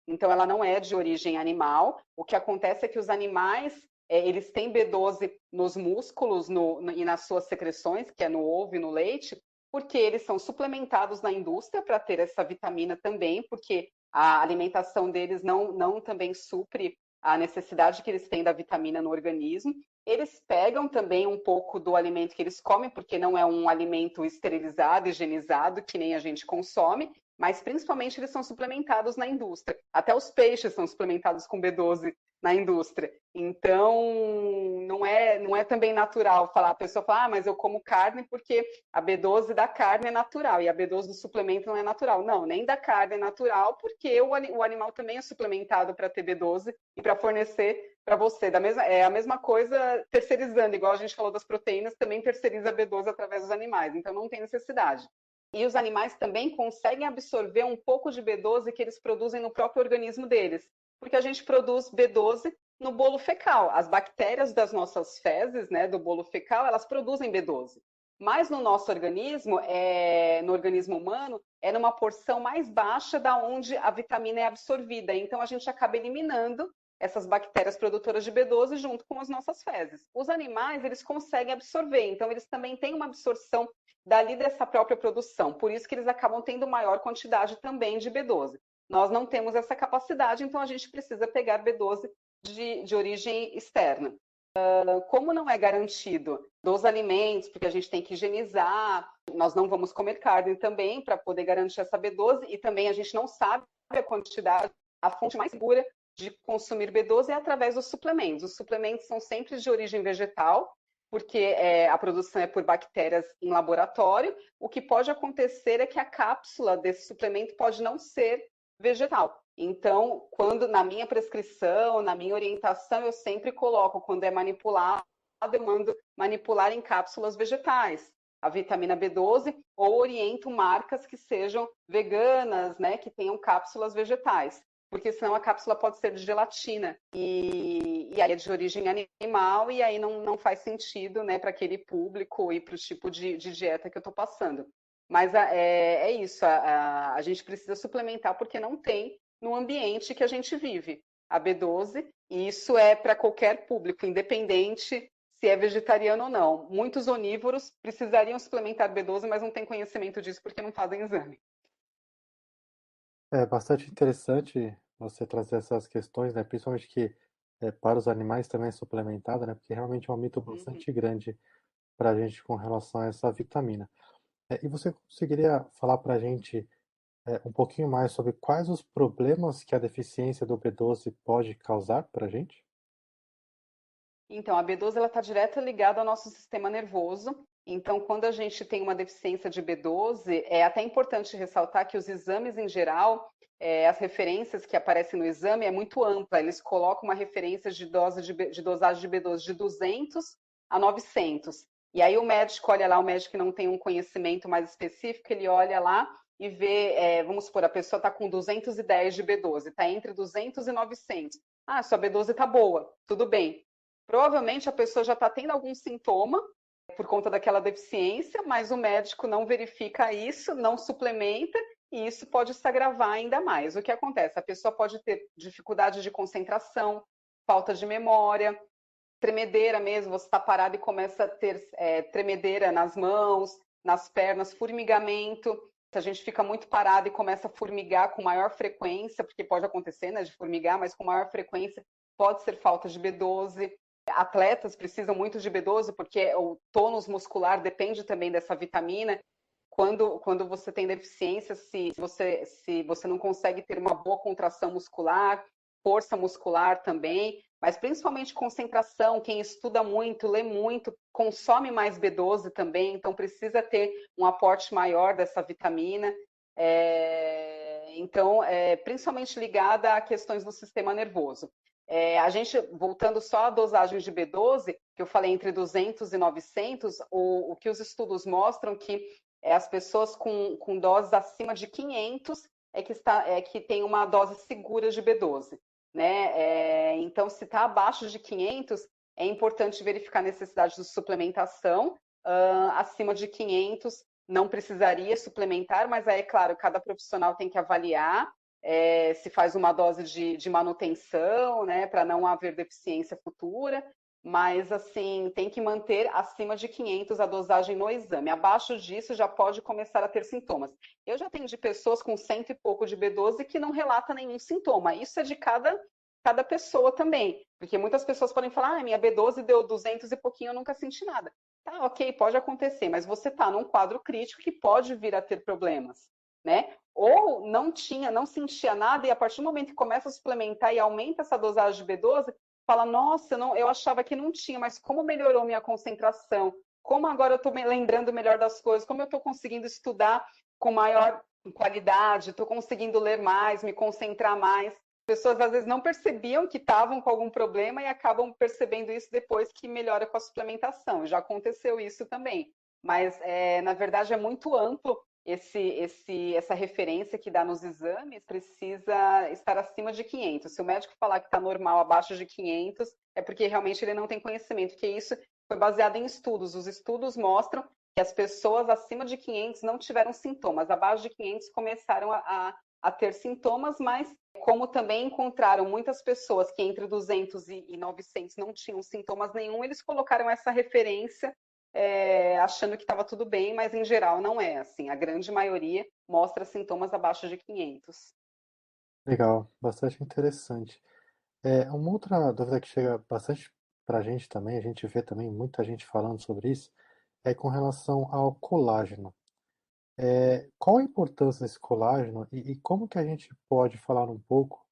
então ela não é de origem animal. O que acontece é que os animais, eles têm B12 nos músculos e nas suas secreções, que é no ovo e no leite, porque eles são suplementados na indústria para ter essa vitamina também, porque a alimentação deles não também supre a necessidade que eles têm da vitamina no organismo. Eles pegam também um pouco do alimento que eles comem, porque não é um alimento esterilizado, higienizado, que nem a gente consome, mas principalmente eles são suplementados na indústria. Até os peixes são suplementados com B12 na indústria. Então, não é também natural falar, a pessoa fala, mas eu como carne porque a B12 da carne é natural e a B12 do suplemento não é natural. Não, nem da carne é natural, porque o animal também é suplementado para ter B12 e para fornecer para você. É a mesma coisa terceirizando, igual a gente falou das proteínas, também terceiriza a B12 através dos animais, então não tem necessidade. E os animais também conseguem absorver um pouco de B12 que eles produzem no próprio organismo deles, porque a gente produz B12 no bolo fecal. As bactérias das nossas fezes, né, do bolo fecal, elas produzem B12. Mas no nosso organismo, no organismo humano, é numa porção mais baixa da onde a vitamina é absorvida. Então a gente acaba eliminando essas bactérias produtoras de B12 junto com as nossas fezes. Os animais, eles conseguem absorver, então eles também têm uma absorção dali dessa própria produção. Por isso que eles acabam tendo maior quantidade também de B12. Nós não temos essa capacidade, então a gente precisa pegar B12 de origem externa. Como não é garantido dos alimentos, porque a gente tem que higienizar, nós não vamos comer carne também para poder garantir essa B12 e também a gente não sabe a quantidade, a fonte mais segura de consumir B12 é através dos suplementos. Os suplementos são sempre de origem vegetal, porque a produção é por bactérias em laboratório. O que pode acontecer é que a cápsula desse suplemento pode não ser vegetal. Então, quando na minha prescrição, na minha orientação, eu sempre coloco, quando é manipulado, eu mando manipular em cápsulas vegetais, a vitamina B12, ou oriento marcas que sejam veganas, né, que tenham cápsulas vegetais, porque senão a cápsula pode ser de gelatina, e aí é de origem animal, e aí não faz sentido, né, para aquele público e para o tipo de dieta que eu estou passando. Mas é isso, a gente precisa suplementar porque não tem no ambiente que a gente vive a B12, e isso é para qualquer público, independente se é vegetariano ou não. Muitos onívoros precisariam suplementar B12, mas não têm conhecimento disso porque não fazem exame. É bastante interessante você trazer essas questões, né? Principalmente que para os animais também é suplementado, né? Porque realmente é um mito Uhum. bastante grande para a gente com relação a essa vitamina. E você conseguiria falar para a gente um pouquinho mais sobre quais os problemas que a deficiência do B12 pode causar para a gente? Então, a B12 ela está direto ligada ao nosso sistema nervoso. Então, quando a gente tem uma deficiência de B12, é até importante ressaltar que os exames em geral, as referências que aparecem no exame é muito ampla. Eles colocam uma referência de dosagem de B12 de 200 a 900. E aí o médico olha lá, o médico que não tem um conhecimento mais específico, ele olha lá e vê, vamos supor, a pessoa está com 210 de B12, está entre 200 e 900. Ah, sua B12 está boa, tudo bem. Provavelmente a pessoa já está tendo algum sintoma por conta daquela deficiência, mas o médico não verifica isso, não suplementa, e isso pode se agravar ainda mais. O que acontece? A pessoa pode ter dificuldade de concentração, falta de memória, tremedeira mesmo, você está parado e começa a ter tremedeira nas mãos, nas pernas, formigamento. Se a gente fica muito parado e começa a formigar com maior frequência, porque pode acontecer, né, de formigar, mas com maior frequência, pode ser falta de B12. Atletas precisam muito de B12 porque o tônus muscular depende também dessa vitamina. Quando você tem deficiência, se você não consegue ter uma boa contração muscular, força muscular também, mas principalmente concentração, quem estuda muito, lê muito, consome mais B12 também, então precisa ter um aporte maior dessa vitamina. Então, principalmente ligada a questões do sistema nervoso. A gente, voltando só à dosagem de B12, que eu falei entre 200 e 900, o que os estudos mostram que as pessoas com doses acima de 500 que tem uma dose segura de B12. Né? Então, se está abaixo de 500, é importante verificar a necessidade de suplementação. Acima de 500, não precisaria suplementar, mas aí, é claro, cada profissional tem que avaliar se faz uma dose de manutenção, né, para não haver deficiência futura, mas assim, tem que manter acima de 500 a dosagem no exame. Abaixo disso já pode começar a ter sintomas. Eu já atendi pessoas com 100 e pouco de B12 que não relata nenhum sintoma. Isso é de cada pessoa também, porque muitas pessoas podem falar, minha B12 deu 200 e pouquinho, eu nunca senti nada. Tá, ok, pode acontecer, mas você está num quadro crítico que pode vir a ter problemas, né? Ou não sentia nada e a partir do momento que começa a suplementar e aumenta essa dosagem de B12, fala, nossa, eu achava que não tinha, mas como melhorou minha concentração, como agora eu estou me lembrando melhor das coisas, como eu estou conseguindo estudar com maior qualidade, estou conseguindo ler mais, me concentrar mais. As pessoas às vezes não percebiam que estavam com algum problema e acabam percebendo isso depois que melhora com a suplementação. Já aconteceu isso também. Mas, na verdade, é muito amplo essa referência que dá nos exames, precisa estar acima de 500. Se o médico falar que está normal abaixo de 500, é porque realmente ele não tem conhecimento, porque isso foi baseado em estudos. Os estudos mostram que as pessoas acima de 500 não tiveram sintomas, abaixo de 500 começaram a ter sintomas, mas como também encontraram muitas pessoas que entre 200 e 900 não tinham sintomas nenhum, eles colocaram essa referência achando que estava tudo bem, mas em geral não é assim. A grande maioria mostra sintomas abaixo de 500. Legal, bastante interessante. Uma outra dúvida que chega bastante para a gente também, a gente vê também muita gente falando sobre isso, é com relação ao colágeno. Qual a importância desse colágeno e como que a gente pode falar um pouco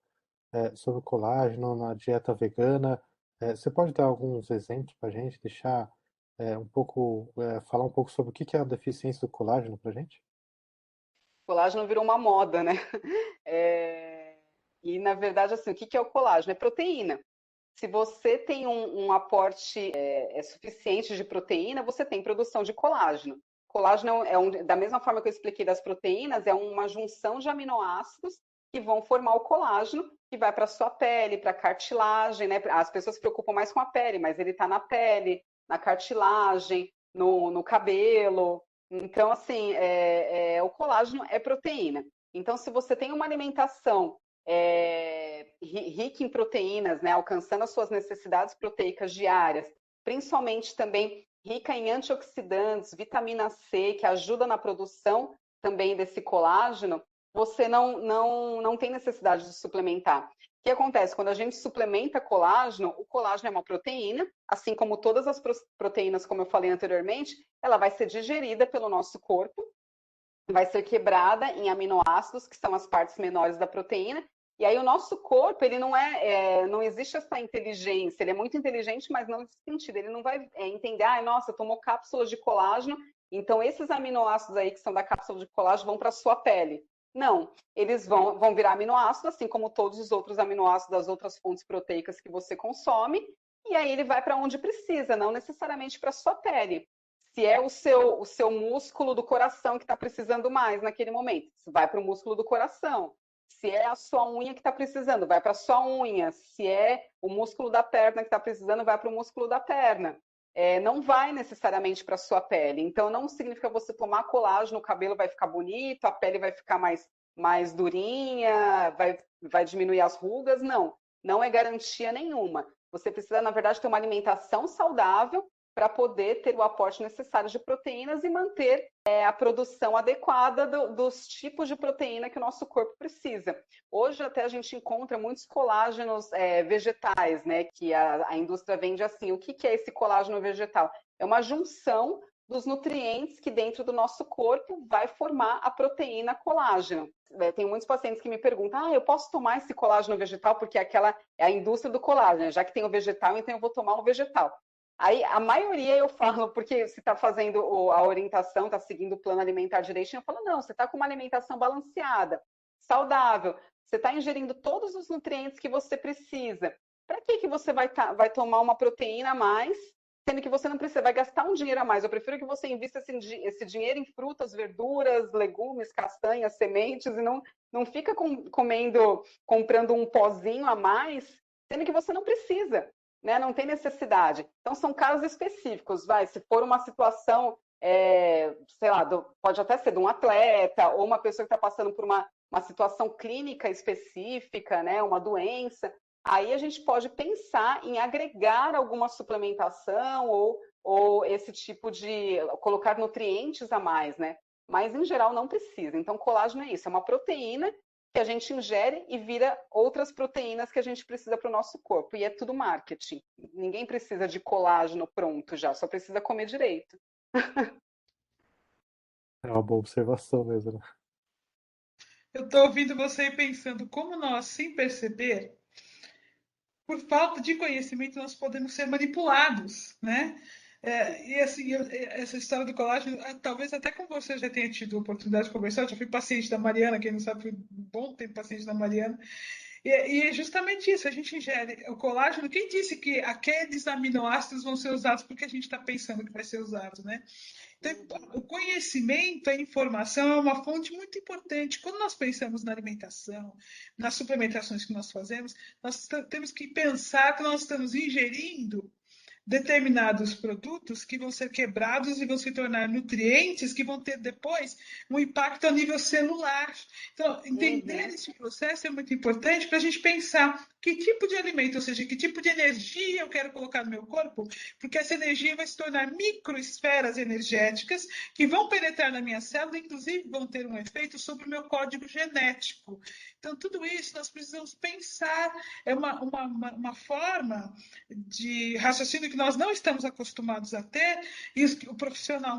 sobre o colágeno na dieta vegana? Você pode dar alguns exemplos para a gente, deixar falar um pouco sobre o que que é a deficiência do colágeno para a gente? Colágeno virou uma moda, né? E, na verdade, assim, o que é o colágeno? É proteína. Se você tem um aporte suficiente de proteína, você tem produção de colágeno. Colágeno da mesma forma que eu expliquei das proteínas, é uma junção de aminoácidos que vão formar o colágeno, que vai para a sua pele, para a cartilagem, né? As pessoas se preocupam mais com a pele, mas ele está na pele, na cartilagem, no cabelo. Então, assim, o colágeno é proteína. Então, se você tem uma alimentação rica em proteínas, né, alcançando as suas necessidades proteicas diárias, principalmente também rica em antioxidantes, vitamina C, que ajuda na produção também desse colágeno, você não tem necessidade de suplementar. O que acontece? Quando a gente suplementa colágeno, o colágeno é uma proteína, assim como todas as proteínas, como eu falei anteriormente, ela vai ser digerida pelo nosso corpo, vai ser quebrada em aminoácidos, que são as partes menores da proteína, e aí o nosso corpo, ele não existe essa inteligência, ele é muito inteligente, mas não nesse sentido, ele não vai entender, nossa, tomou cápsulas de colágeno, então esses aminoácidos aí que são da cápsula de colágeno vão para a sua pele. Não, eles vão virar aminoácidos, assim como todos os outros aminoácidos das outras fontes proteicas que você consome, e aí ele vai para onde precisa, não necessariamente para a sua pele. Se é o seu músculo do coração que está precisando mais naquele momento, vai para o músculo do coração. Se é a sua unha que está precisando, vai para a sua unha. Se é o músculo da perna que está precisando, vai para o músculo da perna. Não vai necessariamente para a sua pele. Então, não significa você tomar colágeno, o cabelo vai ficar bonito, a pele vai ficar mais durinha, vai diminuir as rugas. Não é garantia nenhuma. Você precisa, na verdade, ter uma alimentação saudável para poder ter o aporte necessário de proteínas e manter a produção adequada dos tipos de proteína que o nosso corpo precisa. Hoje até a gente encontra muitos colágenos vegetais, né? Que a indústria vende assim. O que é esse colágeno vegetal? É uma junção dos nutrientes que dentro do nosso corpo vai formar a proteína colágeno. Tem muitos pacientes que me perguntam, eu posso tomar esse colágeno vegetal porque aquela é a indústria do colágeno, já que tem o vegetal, então eu vou tomar o vegetal. Aí, a maioria eu falo, porque você está fazendo a orientação, está seguindo o plano alimentar direitinho, eu falo, não, você está com uma alimentação balanceada, saudável, você está ingerindo todos os nutrientes que você precisa. Para que você vai tomar uma proteína a mais, sendo que você não precisa, vai gastar um dinheiro a mais? Eu prefiro que você invista esse dinheiro em frutas, verduras, legumes, castanhas, sementes, e não fica comprando um pozinho a mais, sendo que você não precisa. Né, não tem necessidade. Então, são casos específicos, se for uma situação, sei lá, pode até ser de um atleta, ou uma pessoa que está passando por uma situação clínica específica, né, uma doença, aí a gente pode pensar em agregar alguma suplementação ou esse tipo de colocar nutrientes a mais, né? Mas, em geral, não precisa. Então, colágeno é isso, é uma proteína que a gente ingere e vira outras proteínas que a gente precisa para o nosso corpo. E é tudo marketing. Ninguém precisa de colágeno pronto já, só precisa comer direito. É uma boa observação mesmo, né? Eu estou ouvindo você e pensando como nós, sem perceber, por falta de conhecimento, nós podemos ser manipulados, né? E assim, essa história do colágeno, talvez até com você já tenha tido a oportunidade de conversar, eu já fui paciente da Mariana, quem não sabe, fui um bom tempo paciente da Mariana, e é justamente isso, a gente ingere o colágeno, quem disse que aqueles aminoácidos vão ser usados porque a gente está pensando que vai ser usado, né? Então, o conhecimento, a informação é uma fonte muito importante. Quando nós pensamos na alimentação, nas suplementações que nós fazemos, nós temos que pensar que nós estamos ingerindo determinados produtos que vão ser quebrados e vão se tornar nutrientes que vão ter depois um impacto a nível celular. Então, entender esse processo é muito importante para a gente pensar que tipo de alimento, ou seja, que tipo de energia eu quero colocar no meu corpo, porque essa energia vai se tornar microesferas energéticas que vão penetrar na minha célula, inclusive vão ter um efeito sobre o meu código genético. Então, tudo isso nós precisamos pensar, é uma forma de raciocínio que nós não estamos acostumados a ter, e um profissional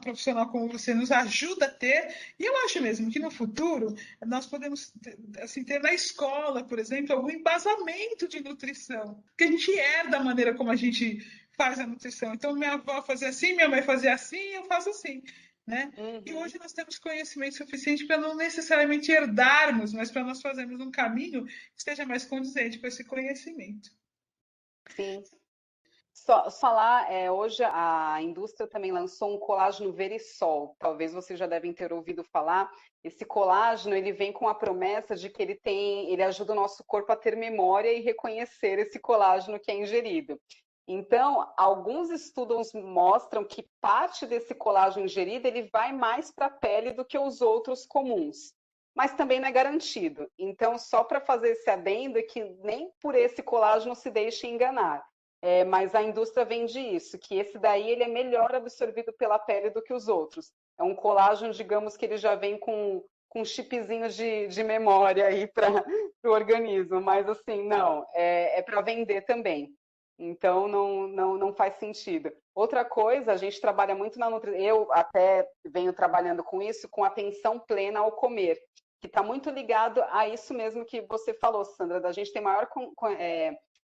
como você nos ajuda a ter, e eu acho mesmo que no futuro nós podemos assim, ter na escola, por exemplo, algum embasamento de nutrição, que a gente herda a maneira como a gente faz a nutrição. Então, minha avó fazia assim, minha mãe fazia assim, eu faço assim. Né? E hoje nós temos conhecimento suficiente para não necessariamente herdarmos, mas para nós fazermos um caminho que esteja mais condizente com esse conhecimento. Sim. Só falar, hoje a indústria também lançou um colágeno Verisol. Talvez vocês já devem ter ouvido falar. Esse colágeno, ele vem com a promessa de que ele ajuda o nosso corpo a ter memória e reconhecer esse colágeno que é ingerido. Então, alguns estudos mostram que parte desse colágeno ingerido, ele vai mais para a pele do que os outros comuns. Mas também não é garantido. Então, só para fazer esse adendo, é que nem por esse colágeno se deixe enganar. mas a indústria vende isso, que esse daí ele é melhor absorvido pela pele do que os outros. É um colágeno, digamos, que ele já vem com chipzinhos de memória aí para o organismo, mas assim, não, é para vender também. Então, não faz sentido. Outra coisa, a gente trabalha muito na nutrição, eu até venho trabalhando com isso, com atenção plena ao comer, que está muito ligado a isso mesmo que você falou, Sandra, da gente ter maior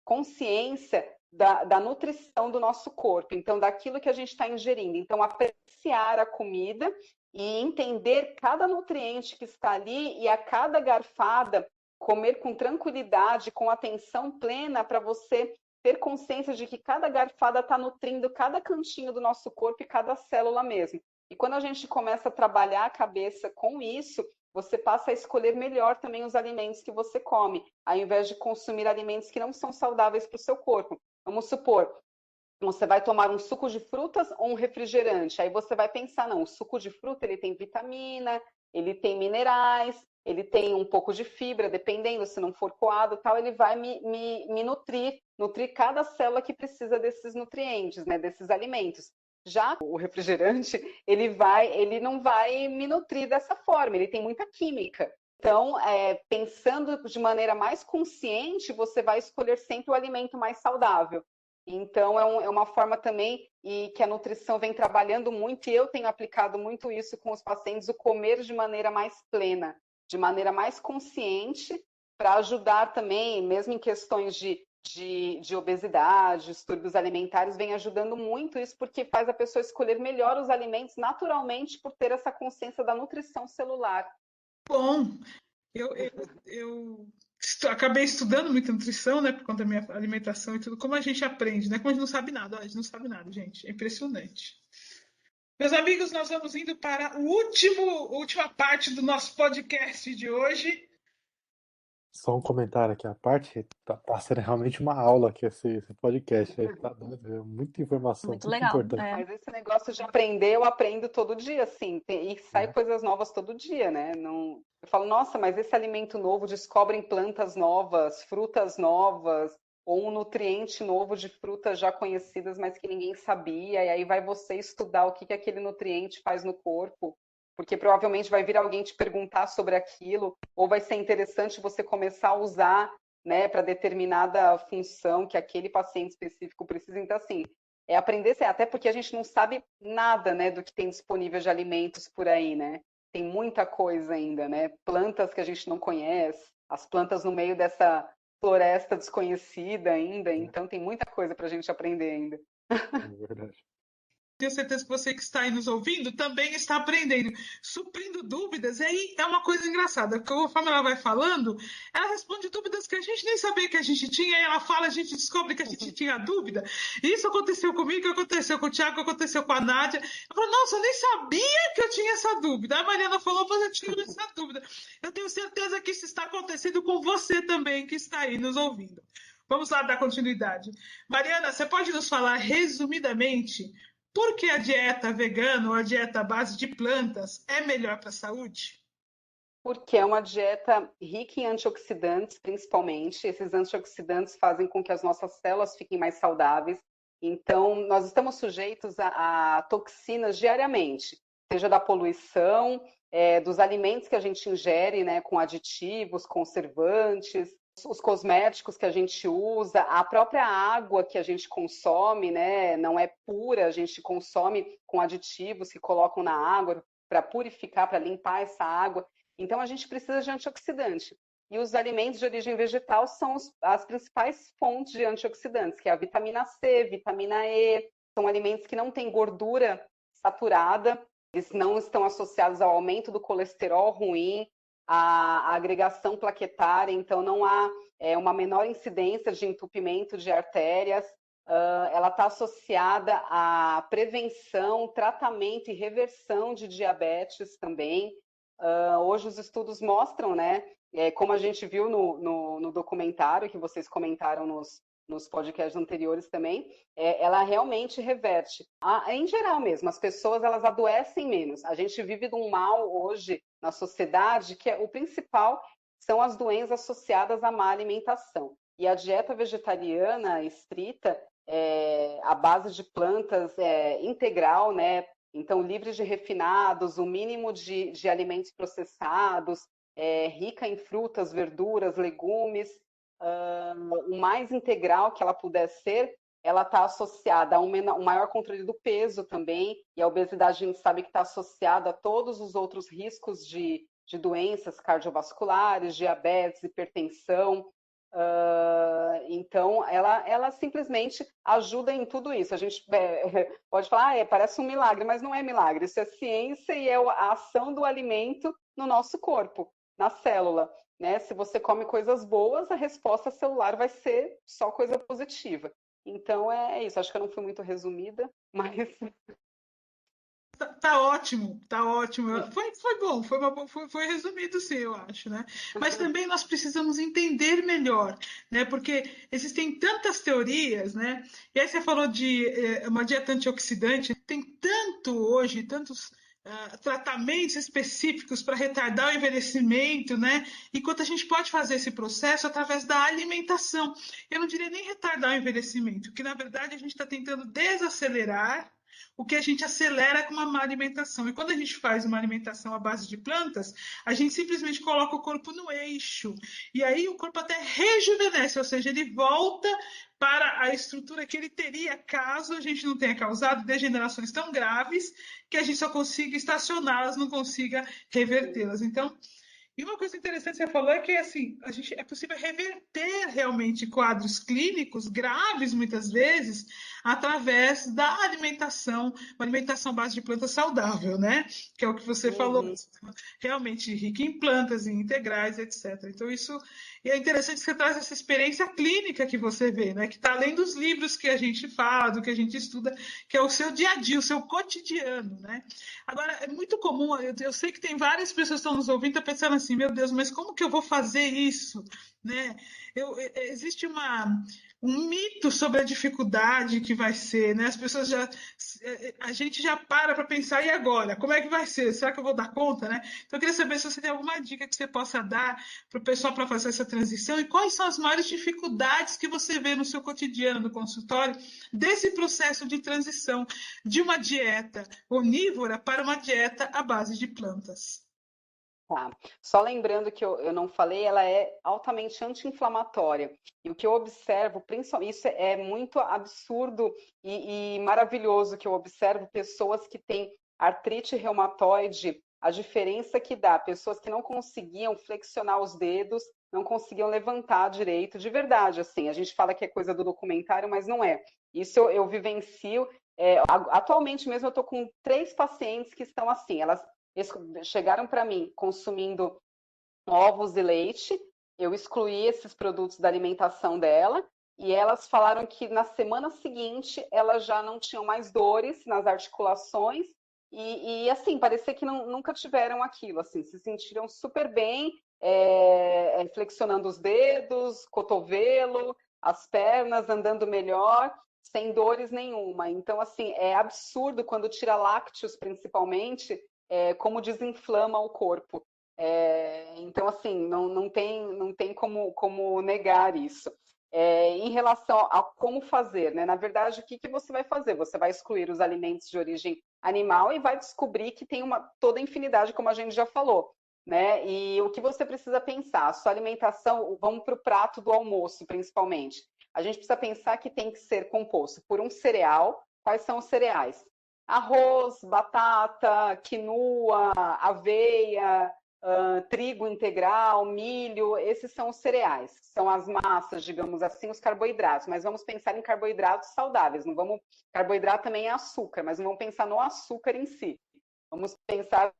consciência da nutrição do nosso corpo, então, daquilo que a gente está ingerindo. Então, apreciar a comida e entender cada nutriente que está ali e a cada garfada, comer com tranquilidade, com atenção plena, para você ter consciência de que cada garfada está nutrindo cada cantinho do nosso corpo e cada célula mesmo. E quando a gente começa a trabalhar a cabeça com isso, você passa a escolher melhor também os alimentos que você come, ao invés de consumir alimentos que não são saudáveis para o seu corpo. Vamos supor, você vai tomar um suco de frutas ou um refrigerante. Aí você vai pensar, não, o suco de fruta ele tem vitamina, ele tem minerais, ele tem um pouco de fibra, dependendo, se não for coado, tal, ele vai me nutrir cada célula que precisa desses nutrientes, né, desses alimentos. Já o refrigerante, ele não vai me nutrir dessa forma, ele tem muita química. Então, pensando de maneira mais consciente, você vai escolher sempre o alimento mais saudável. Então, é uma forma também e que a nutrição vem trabalhando muito, e eu tenho aplicado muito isso com os pacientes, o comer de maneira mais plena, de maneira mais consciente, para ajudar também, mesmo em questões de obesidade, distúrbios alimentares, vem ajudando muito isso, porque faz a pessoa escolher melhor os alimentos naturalmente por ter essa consciência da nutrição celular. Bom, eu acabei estudando muita nutrição, né, por conta da minha alimentação e tudo. Como a gente aprende, né? Como a gente não sabe nada. A gente não sabe nada, gente. É impressionante. Meus amigos, nós vamos indo para a última parte do nosso podcast de hoje. Só um comentário aqui à parte, tá sendo realmente uma aula aqui esse podcast. Tá doido, é muita informação, Muito muito legal. importante. Mas esse negócio de aprender, eu aprendo todo dia, assim, e sai coisas novas todo dia, né? Não... Eu falo, nossa, mas esse alimento novo, descobrem plantas novas, frutas novas, ou um nutriente novo de frutas já conhecidas, mas que ninguém sabia, e aí vai você estudar o que aquele nutriente faz no corpo, porque provavelmente vai vir alguém te perguntar sobre aquilo, ou vai ser interessante você começar a usar, né, para determinada função que aquele paciente específico precisa. Então, assim, aprender, até porque a gente não sabe nada, né, do que tem disponível de alimentos por aí, né? Tem muita coisa ainda, né? Plantas que a gente não conhece, as plantas no meio dessa floresta desconhecida ainda, então tem muita coisa para a gente aprender ainda. É verdade. Tenho certeza que você que está aí nos ouvindo também está aprendendo, suprindo dúvidas. E aí é uma coisa engraçada, porque conforme ela vai falando, ela responde dúvidas que a gente nem sabia que a gente tinha, e ela fala, a gente descobre que a gente tinha dúvida. Isso aconteceu comigo, aconteceu com o Thiago, aconteceu com a Nádia. Eu falei, nossa, eu nem sabia que eu tinha essa dúvida. A Mariana falou, mas eu tinha essa dúvida. Eu tenho certeza que isso está acontecendo com você também, que está aí nos ouvindo. Vamos lá dar continuidade. Mariana, você pode nos falar resumidamente por que a dieta vegana ou a dieta à base de plantas é melhor para a saúde? Porque é uma dieta rica em antioxidantes, principalmente. Esses antioxidantes fazem com que as nossas células fiquem mais saudáveis. Então, nós estamos sujeitos a toxinas diariamente, seja da poluição, dos alimentos que a gente ingere, né, com aditivos, conservantes, os cosméticos que a gente usa, a própria água que a gente consome, né, não é pura, a gente consome com aditivos que colocam na água para purificar, para limpar essa água. Então, a gente precisa de antioxidante. E os alimentos de origem vegetal são as principais fontes de antioxidantes, que é a vitamina C, vitamina E. São alimentos que não têm gordura saturada, eles não estão associados ao aumento do colesterol ruim, à agregação plaquetária, então não há uma menor incidência de entupimento de artérias. Ela está associada à prevenção, tratamento e reversão de diabetes também. Hoje os estudos mostram, né, como a gente viu no documentário que vocês comentaram nos podcasts anteriores também, ela realmente reverte. Em geral mesmo, as pessoas elas adoecem menos. A gente vive de um mal hoje na sociedade que o principal são as doenças associadas à má alimentação. E a dieta vegetariana estrita, à base de plantas integral, né? Então, livres de refinados, o mínimo de alimentos processados, rica em frutas, verduras, legumes, o mais integral que ela puder ser, ela está associada a um maior controle do peso também, e a obesidade a gente sabe que está associada a todos os outros riscos de doenças cardiovasculares, diabetes, hipertensão. Então, ela simplesmente ajuda em tudo isso. A gente pode falar, parece um milagre, mas não é milagre. Isso é ciência e é a ação do alimento no nosso corpo, na célula. Né? Se você come coisas boas, a resposta celular vai ser só coisa positiva. Então, é isso. Acho que eu não fui muito resumida, mas... Tá ótimo, tá ótimo. Foi bom, foi resumido sim, eu acho, né? Mas também nós precisamos entender melhor, né? Porque existem tantas teorias, né? E aí você falou de uma dieta antioxidante, tem tanto hoje, tantos tratamentos específicos para retardar o envelhecimento, né? Enquanto a gente pode fazer esse processo através da alimentação. Eu não diria nem retardar o envelhecimento, que na verdade a gente está tentando desacelerar o que a gente acelera com uma má alimentação. E quando a gente faz uma alimentação à base de plantas, a gente simplesmente coloca o corpo no eixo. E aí o corpo até rejuvenesce, ou seja, ele volta para a estrutura que ele teria caso a gente não tenha causado degenerações tão graves que a gente só consiga estacioná-las, não consiga revertê-las. Então, e uma coisa interessante que você falou é que assim, é possível reverter realmente quadros clínicos graves, muitas vezes, através da alimentação, uma alimentação à base de planta saudável, né? Que é o que você falou, realmente rica em plantas, em integrais, etc. Então, isso e é interessante que você traz essa experiência clínica que você vê, né? Que está além dos livros que a gente fala, do que a gente estuda, que é o seu dia a dia, o seu cotidiano, né? Agora, é muito comum, eu sei que tem várias pessoas que estão nos ouvindo, tá pensando assim, meu Deus, mas como que eu vou fazer isso? Né? Existe um mito sobre a dificuldade que vai ser, né? As pessoas a gente já para pensar, e agora? Como é que vai ser? Será que eu vou dar conta, né? Então eu queria saber se você tem alguma dica que você possa dar para o pessoal para fazer essa transição e quais são as maiores dificuldades que você vê no seu cotidiano, no consultório, desse processo de transição de uma dieta onívora para uma dieta à base de plantas. Tá. Só lembrando que eu não falei, ela é altamente anti-inflamatória. E o que eu observo, principalmente, isso é muito absurdo e maravilhoso que eu observo pessoas que têm artrite reumatoide, a diferença que dá, pessoas que não conseguiam flexionar os dedos, não conseguiam levantar direito, de verdade, assim, a gente fala que é coisa do documentário, mas não é. Isso eu vivencio. Atualmente mesmo eu estou com 3 pacientes que estão assim, elas chegaram para mim consumindo ovos e leite, eu excluí esses produtos da alimentação dela e elas falaram que na semana seguinte elas já não tinham mais dores nas articulações e assim, parecia que nunca tiveram aquilo, assim, se sentiram super bem, flexionando os dedos, cotovelo, as pernas, andando melhor, sem dores nenhuma. Então, assim, é absurdo quando tira lácteos, principalmente, como desinflama o corpo. Então, assim, não tem como negar isso. Em relação a como fazer, né? Na verdade, o que você vai fazer? Você vai excluir os alimentos de origem animal e vai descobrir que tem toda a infinidade, como a gente já falou. Né? E o que você precisa pensar? A sua alimentação, vamos para o prato do almoço, principalmente. A gente precisa pensar que tem que ser composto por um cereal. Quais são os cereais? Arroz, batata, quinoa, aveia, trigo integral, milho, esses são os cereais, são as massas, digamos assim, os carboidratos, mas vamos pensar em carboidratos saudáveis, não vamos, carboidrato também é açúcar, mas não vamos pensar no açúcar em si, vamos pensar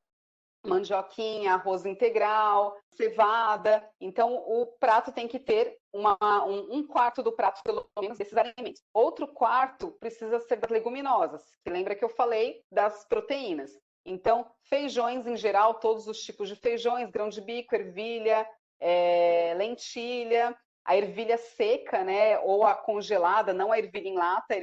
mandioquinha, arroz integral, cevada. Então, o prato tem que ter um quarto do prato, pelo menos, desses alimentos. Outro quarto precisa ser das leguminosas, que lembra que eu falei das proteínas. Então, feijões em geral, todos os tipos de feijões, grão de bico, ervilha, lentilha, a ervilha seca, né, ou a congelada, não a ervilha em lata,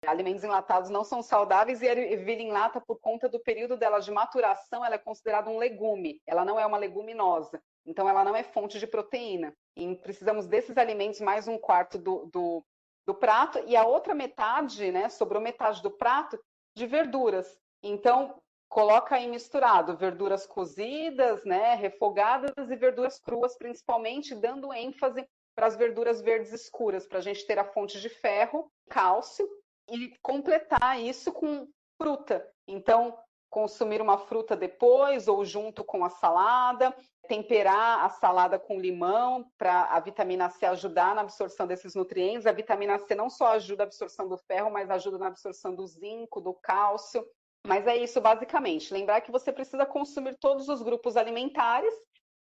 alimentos enlatados não são saudáveis e a ervilha em lata, por conta do período dela de maturação, ela é considerada um legume, ela não é uma leguminosa, então ela não é fonte de proteína. E precisamos desses alimentos mais um quarto do do prato, e a outra metade, né, sobrou metade do prato de verduras. Então, coloca aí misturado verduras cozidas, né, refogadas e verduras cruas, principalmente, dando ênfase para as verduras verdes escuras, para a gente ter a fonte de ferro, cálcio, e completar isso com fruta. Então, consumir uma fruta depois ou junto com a salada, temperar a salada com limão para a vitamina C ajudar na absorção desses nutrientes. A vitamina C não só ajuda a absorção do ferro, mas ajuda na absorção do zinco, do cálcio. Mas é isso basicamente. Lembrar que você precisa consumir todos os grupos alimentares.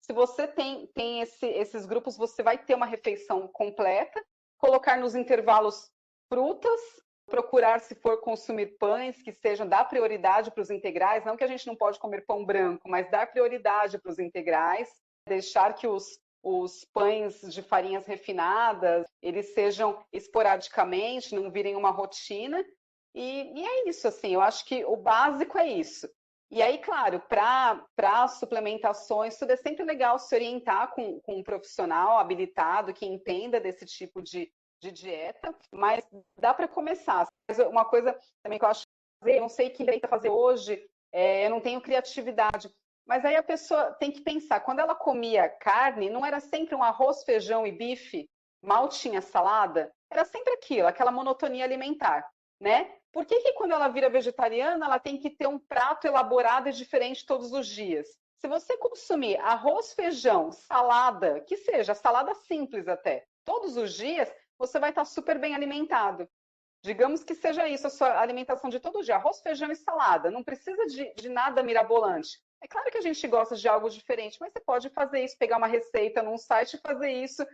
Se você tem esses grupos, você vai ter uma refeição completa. Colocar nos intervalos frutas, procurar, se for consumir pães, que sejam, dar prioridade para os integrais, não que a gente não pode comer pão branco, mas dar prioridade para os integrais, deixar que os pães de farinhas refinadas, eles sejam esporadicamente, não virem uma rotina, e é isso, assim, eu acho que o básico é isso. E aí, claro, para suplementações, tudo é sempre legal se orientar com um profissional habilitado que entenda desse tipo de dieta, mas dá para começar. Uma coisa também que eu acho que eu não sei que receita fazer hoje, eu não tenho criatividade, mas aí a pessoa tem que pensar, quando ela comia carne, não era sempre um arroz, feijão e bife, mal tinha salada, era sempre aquilo, aquela monotonia alimentar, né? Por que quando ela vira vegetariana, ela tem que ter um prato elaborado e diferente todos os dias? Se você consumir arroz, feijão, salada, que seja, salada simples até, todos os dias, você vai estar super bem alimentado. Digamos que seja isso a sua alimentação de todo dia, arroz, feijão e salada. Não precisa de nada mirabolante. É claro que a gente gosta de algo diferente, mas você pode fazer isso, pegar uma receita num site e fazer isso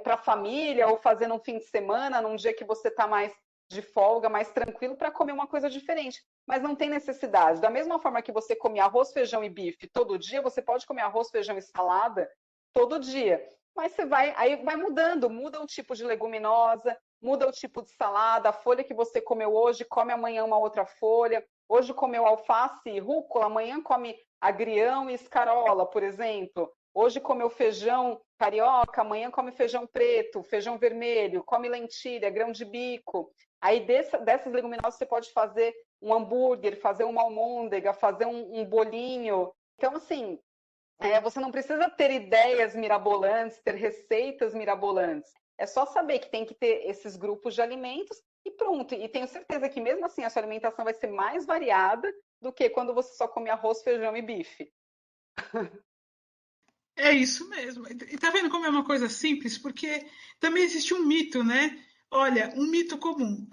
para a família, ou fazer num fim de semana, num dia que você está mais de folga, mais tranquilo, para comer uma coisa diferente. Mas não tem necessidade. Da mesma forma que você come arroz, feijão e bife todo dia, você pode comer arroz, feijão e salada todo dia. Mas aí vai mudando, muda o tipo de leguminosa, muda o tipo de salada, a folha que você comeu hoje, come amanhã uma outra folha. Hoje comeu alface e rúcula, amanhã come agrião e escarola, por exemplo. Hoje comeu feijão carioca, amanhã come feijão preto, feijão vermelho, come lentilha, grão de bico. Aí dessas leguminosas você pode fazer um hambúrguer, fazer uma almôndega, fazer um bolinho. Então, assim, você não precisa ter ideias mirabolantes, ter receitas mirabolantes. É só saber que tem que ter esses grupos de alimentos e pronto. E tenho certeza que mesmo assim a sua alimentação vai ser mais variada do que quando você só come arroz, feijão e bife. É isso mesmo. E tá vendo como é uma coisa simples? Porque também existe um mito, né? Olha, um mito comum.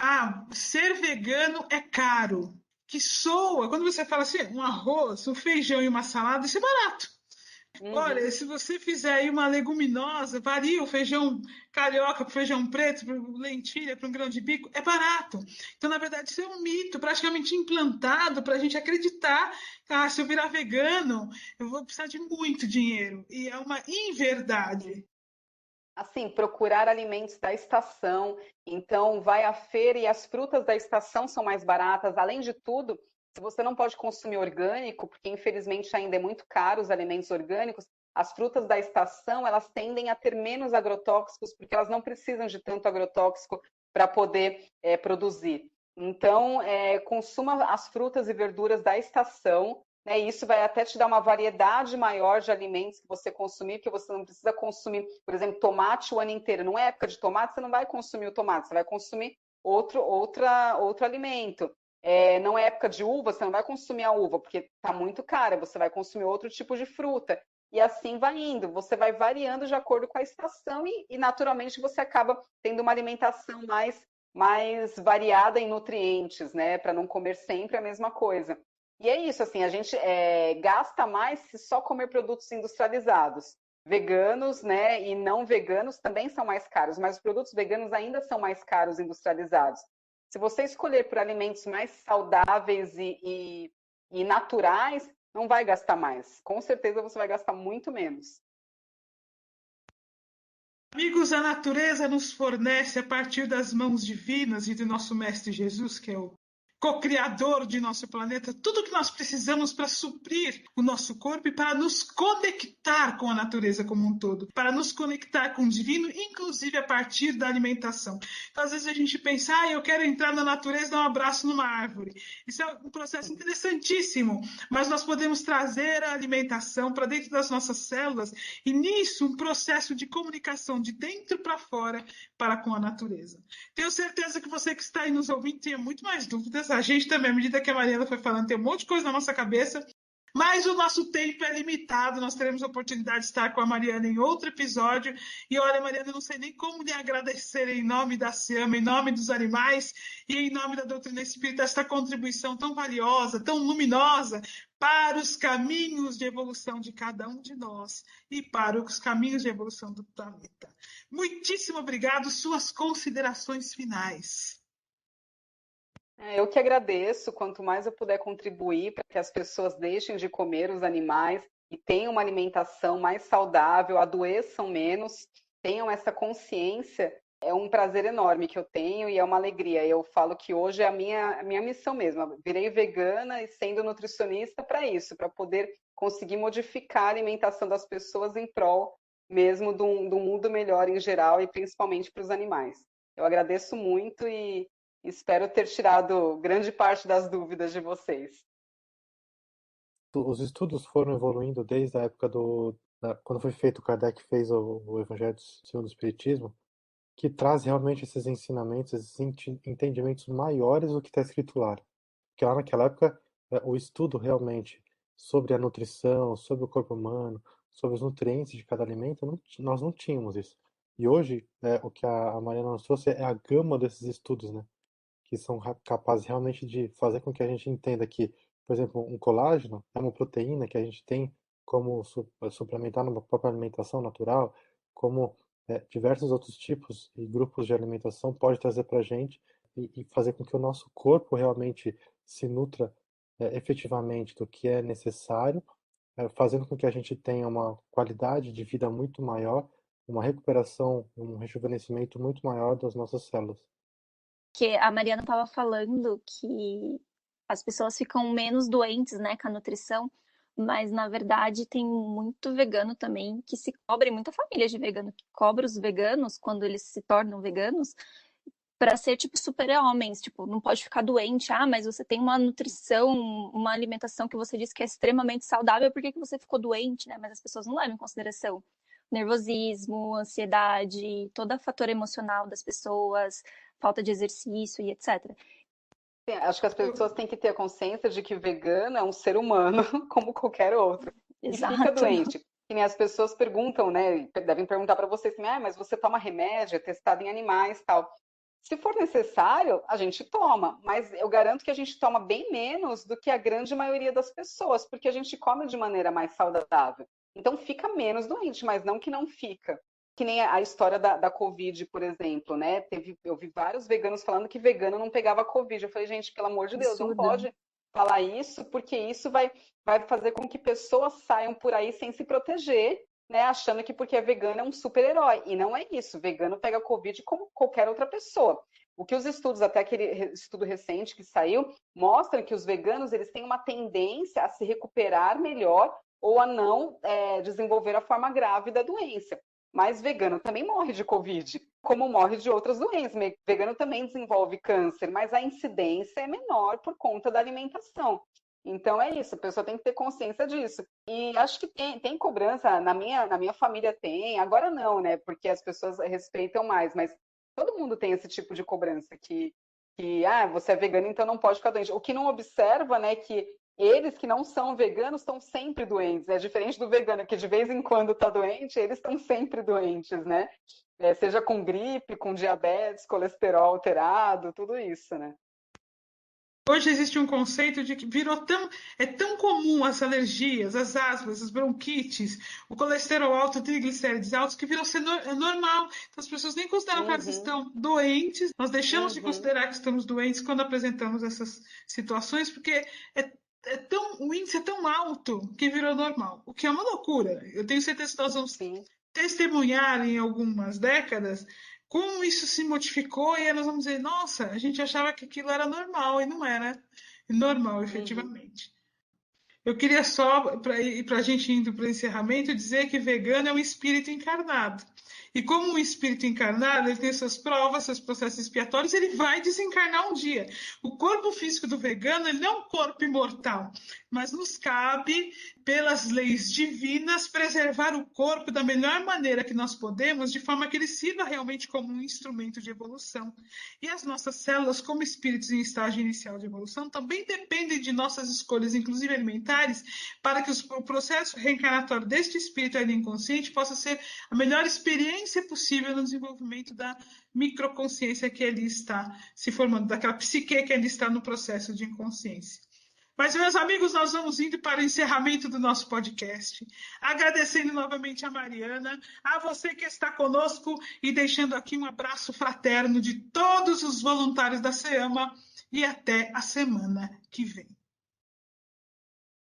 Ser vegano é caro. Que soa, quando você fala assim, um arroz, um feijão e uma salada, isso é barato. Olha, se você fizer aí uma leguminosa, varia o feijão carioca para o feijão preto, para lentilha, para um grão de bico, é barato. Então, na verdade, isso é um mito praticamente implantado para a gente acreditar que se eu virar vegano, eu vou precisar de muito dinheiro. E é uma inverdade. Assim, procurar alimentos da estação. Então, vai à feira e as frutas da estação são mais baratas. Além de tudo, se você não pode consumir orgânico, porque infelizmente ainda é muito caro os alimentos orgânicos, as frutas da estação, elas tendem a ter menos agrotóxicos, porque elas não precisam de tanto agrotóxico para poder produzir. Então, consuma as frutas e verduras da estação, né? Isso vai até te dar uma variedade maior de alimentos que você consumir, porque você não precisa consumir, por exemplo, tomate o ano inteiro. Não é época de tomate, você não vai consumir o tomate, você vai consumir outro alimento. Não é época de uva, você não vai consumir a uva, porque está muito cara, você vai consumir outro tipo de fruta. E assim vai indo, você vai variando de acordo com a estação e naturalmente você acaba tendo uma alimentação mais variada em nutrientes, né? Para não comer sempre a mesma coisa. E é isso, assim, a gente gasta mais se só comer produtos industrializados. Veganos, né, e não veganos também são mais caros, mas os produtos veganos ainda são mais caros industrializados. Se você escolher por alimentos mais saudáveis e naturais, não vai gastar mais. Com certeza você vai gastar muito menos. Amigos, a natureza nos fornece a partir das mãos divinas e do nosso Mestre Jesus, que é o co-criador de nosso planeta, tudo que nós precisamos para suprir o nosso corpo e para nos conectar com a natureza como um todo, para nos conectar com o divino, inclusive a partir da alimentação. Então, às vezes a gente pensa, eu quero entrar na natureza e dar um abraço numa árvore. Isso é um processo interessantíssimo, mas nós podemos trazer a alimentação para dentro das nossas células e nisso um processo de comunicação de dentro para fora para com a natureza. Tenho certeza que você que está aí nos ouvindo tenha muito mais dúvidas. A gente também, à medida que a Mariana foi falando, tem um monte de coisa na nossa cabeça. Mas o nosso tempo é limitado, nós teremos a oportunidade de estar com a Mariana em outro episódio. E olha, Mariana, eu não sei nem como lhe agradecer em nome da SIAMA, em nome dos animais e em nome da doutrina espírita, esta contribuição tão valiosa, tão luminosa para os caminhos de evolução de cada um de nós e para os caminhos de evolução do planeta. Muitíssimo obrigado, suas considerações finais. Eu que agradeço, quanto mais eu puder contribuir para que as pessoas deixem de comer os animais e tenham uma alimentação mais saudável, adoeçam menos, tenham essa consciência, é um prazer enorme que eu tenho e é uma alegria. Eu falo que hoje é a minha missão mesmo. Eu virei vegana e sendo nutricionista para isso, para poder conseguir modificar a alimentação das pessoas em prol mesmo de um mundo melhor em geral e principalmente para os animais. Eu agradeço muito e espero ter tirado grande parte das dúvidas de vocês. Os estudos foram evoluindo desde a época quando foi feito, Kardec fez o Evangelho segundo o Espiritismo, que traz realmente esses ensinamentos, esses entendimentos maiores do que está escrito lá. Porque lá naquela época, o estudo realmente sobre a nutrição, sobre o corpo humano, sobre os nutrientes de cada alimento, nós não tínhamos isso. E hoje, o que a Mariana nos trouxe é a gama desses estudos, né? Que são capazes realmente de fazer com que a gente entenda que, por exemplo, um colágeno é uma proteína que a gente tem como suplementar na própria alimentação natural, como diversos outros tipos e grupos de alimentação pode trazer para a gente e fazer com que o nosso corpo realmente se nutra efetivamente do que é necessário, fazendo com que a gente tenha uma qualidade de vida muito maior, uma recuperação, um rejuvenescimento muito maior das nossas células. Que a Mariana estava falando que as pessoas ficam menos doentes, né, com a nutrição, mas na verdade tem muito vegano também que se cobre, muita família de vegano que cobra os veganos quando eles se tornam veganos para ser tipo super-homens, tipo, não pode ficar doente, mas você tem uma nutrição, uma alimentação que você diz que é extremamente saudável, por que você ficou doente, né? Mas as pessoas não levam em consideração nervosismo, ansiedade, todo o fator emocional das pessoas, falta de exercício e etc. Acho que as pessoas têm que ter a consciência de que vegano é um ser humano como qualquer outro. Exato. E fica doente. E nem as pessoas perguntam, né? Devem perguntar para vocês, mas você toma remédio, é testado em animais, tal. Se for necessário, a gente toma, mas eu garanto que a gente toma bem menos do que a grande maioria das pessoas, porque a gente come de maneira mais saudável. Então fica menos doente, mas não que não fica. Que nem a história da Covid, por exemplo, né? Eu vi vários veganos falando que vegano não pegava Covid. Eu falei, gente, pelo amor de Deus, não pode falar isso, porque isso vai fazer com que pessoas saiam por aí sem se proteger, né? Achando que porque é vegano é um super-herói. E não é isso. Vegano pega Covid como qualquer outra pessoa. O que os estudos, até aquele estudo recente que saiu, mostram que os veganos eles têm uma tendência a se recuperar melhor ou a não desenvolver a forma grave da doença. Mas vegano também morre de Covid, como morre de outras doenças. Vegano também desenvolve câncer, mas a incidência é menor por conta da alimentação. Então é isso, a pessoa tem que ter consciência disso. E acho que tem cobrança, na minha família tem, agora não, né? Porque as pessoas respeitam mais, mas todo mundo tem esse tipo de cobrança, que você é vegano, então não pode ficar doente. O que não observa, né, que eles que não são veganos estão sempre doentes. É diferente do vegano, que de vez em quando está doente, eles estão sempre doentes, né? Seja com gripe, com diabetes, colesterol alterado, tudo isso, né? Hoje existe um conceito de que é tão comum as alergias, as asmas, as bronquites, o colesterol alto, triglicérides altos, que virou ser normal. Então as pessoas nem consideram que elas estão doentes. Nós deixamos de considerar que estamos doentes quando apresentamos essas situações, porque o índice é tão alto que virou normal, o que é uma loucura. Eu tenho certeza que nós vamos testemunhar em algumas décadas como isso se modificou, e aí nós vamos dizer, nossa, a gente achava que aquilo era normal, e não era normal, Uhum. efetivamente. Eu queria só, para a gente indo para o encerramento, dizer que vegano é um espírito encarnado. E como um espírito encarnado, ele tem suas provas, seus processos expiatórios, ele vai desencarnar um dia. O corpo físico do vegano ele não é um corpo imortal, mas nos cabe, pelas leis divinas, preservar o corpo da melhor maneira que nós podemos, de forma que ele sirva realmente como um instrumento de evolução. E as nossas células, como espíritos em estágio inicial de evolução, também dependem de nossas escolhas, inclusive alimentares, para que o processo reencarnatório deste espírito ainda inconsciente possa ser a melhor experiência possível no desenvolvimento da microconsciência que ele está se formando, daquela psique que ele está no processo de inconsciência. Mas, meus amigos, nós vamos indo para o encerramento do nosso podcast. Agradecendo novamente a Mariana, a você que está conosco e deixando aqui um abraço fraterno de todos os voluntários da SEAMA e até a semana que vem.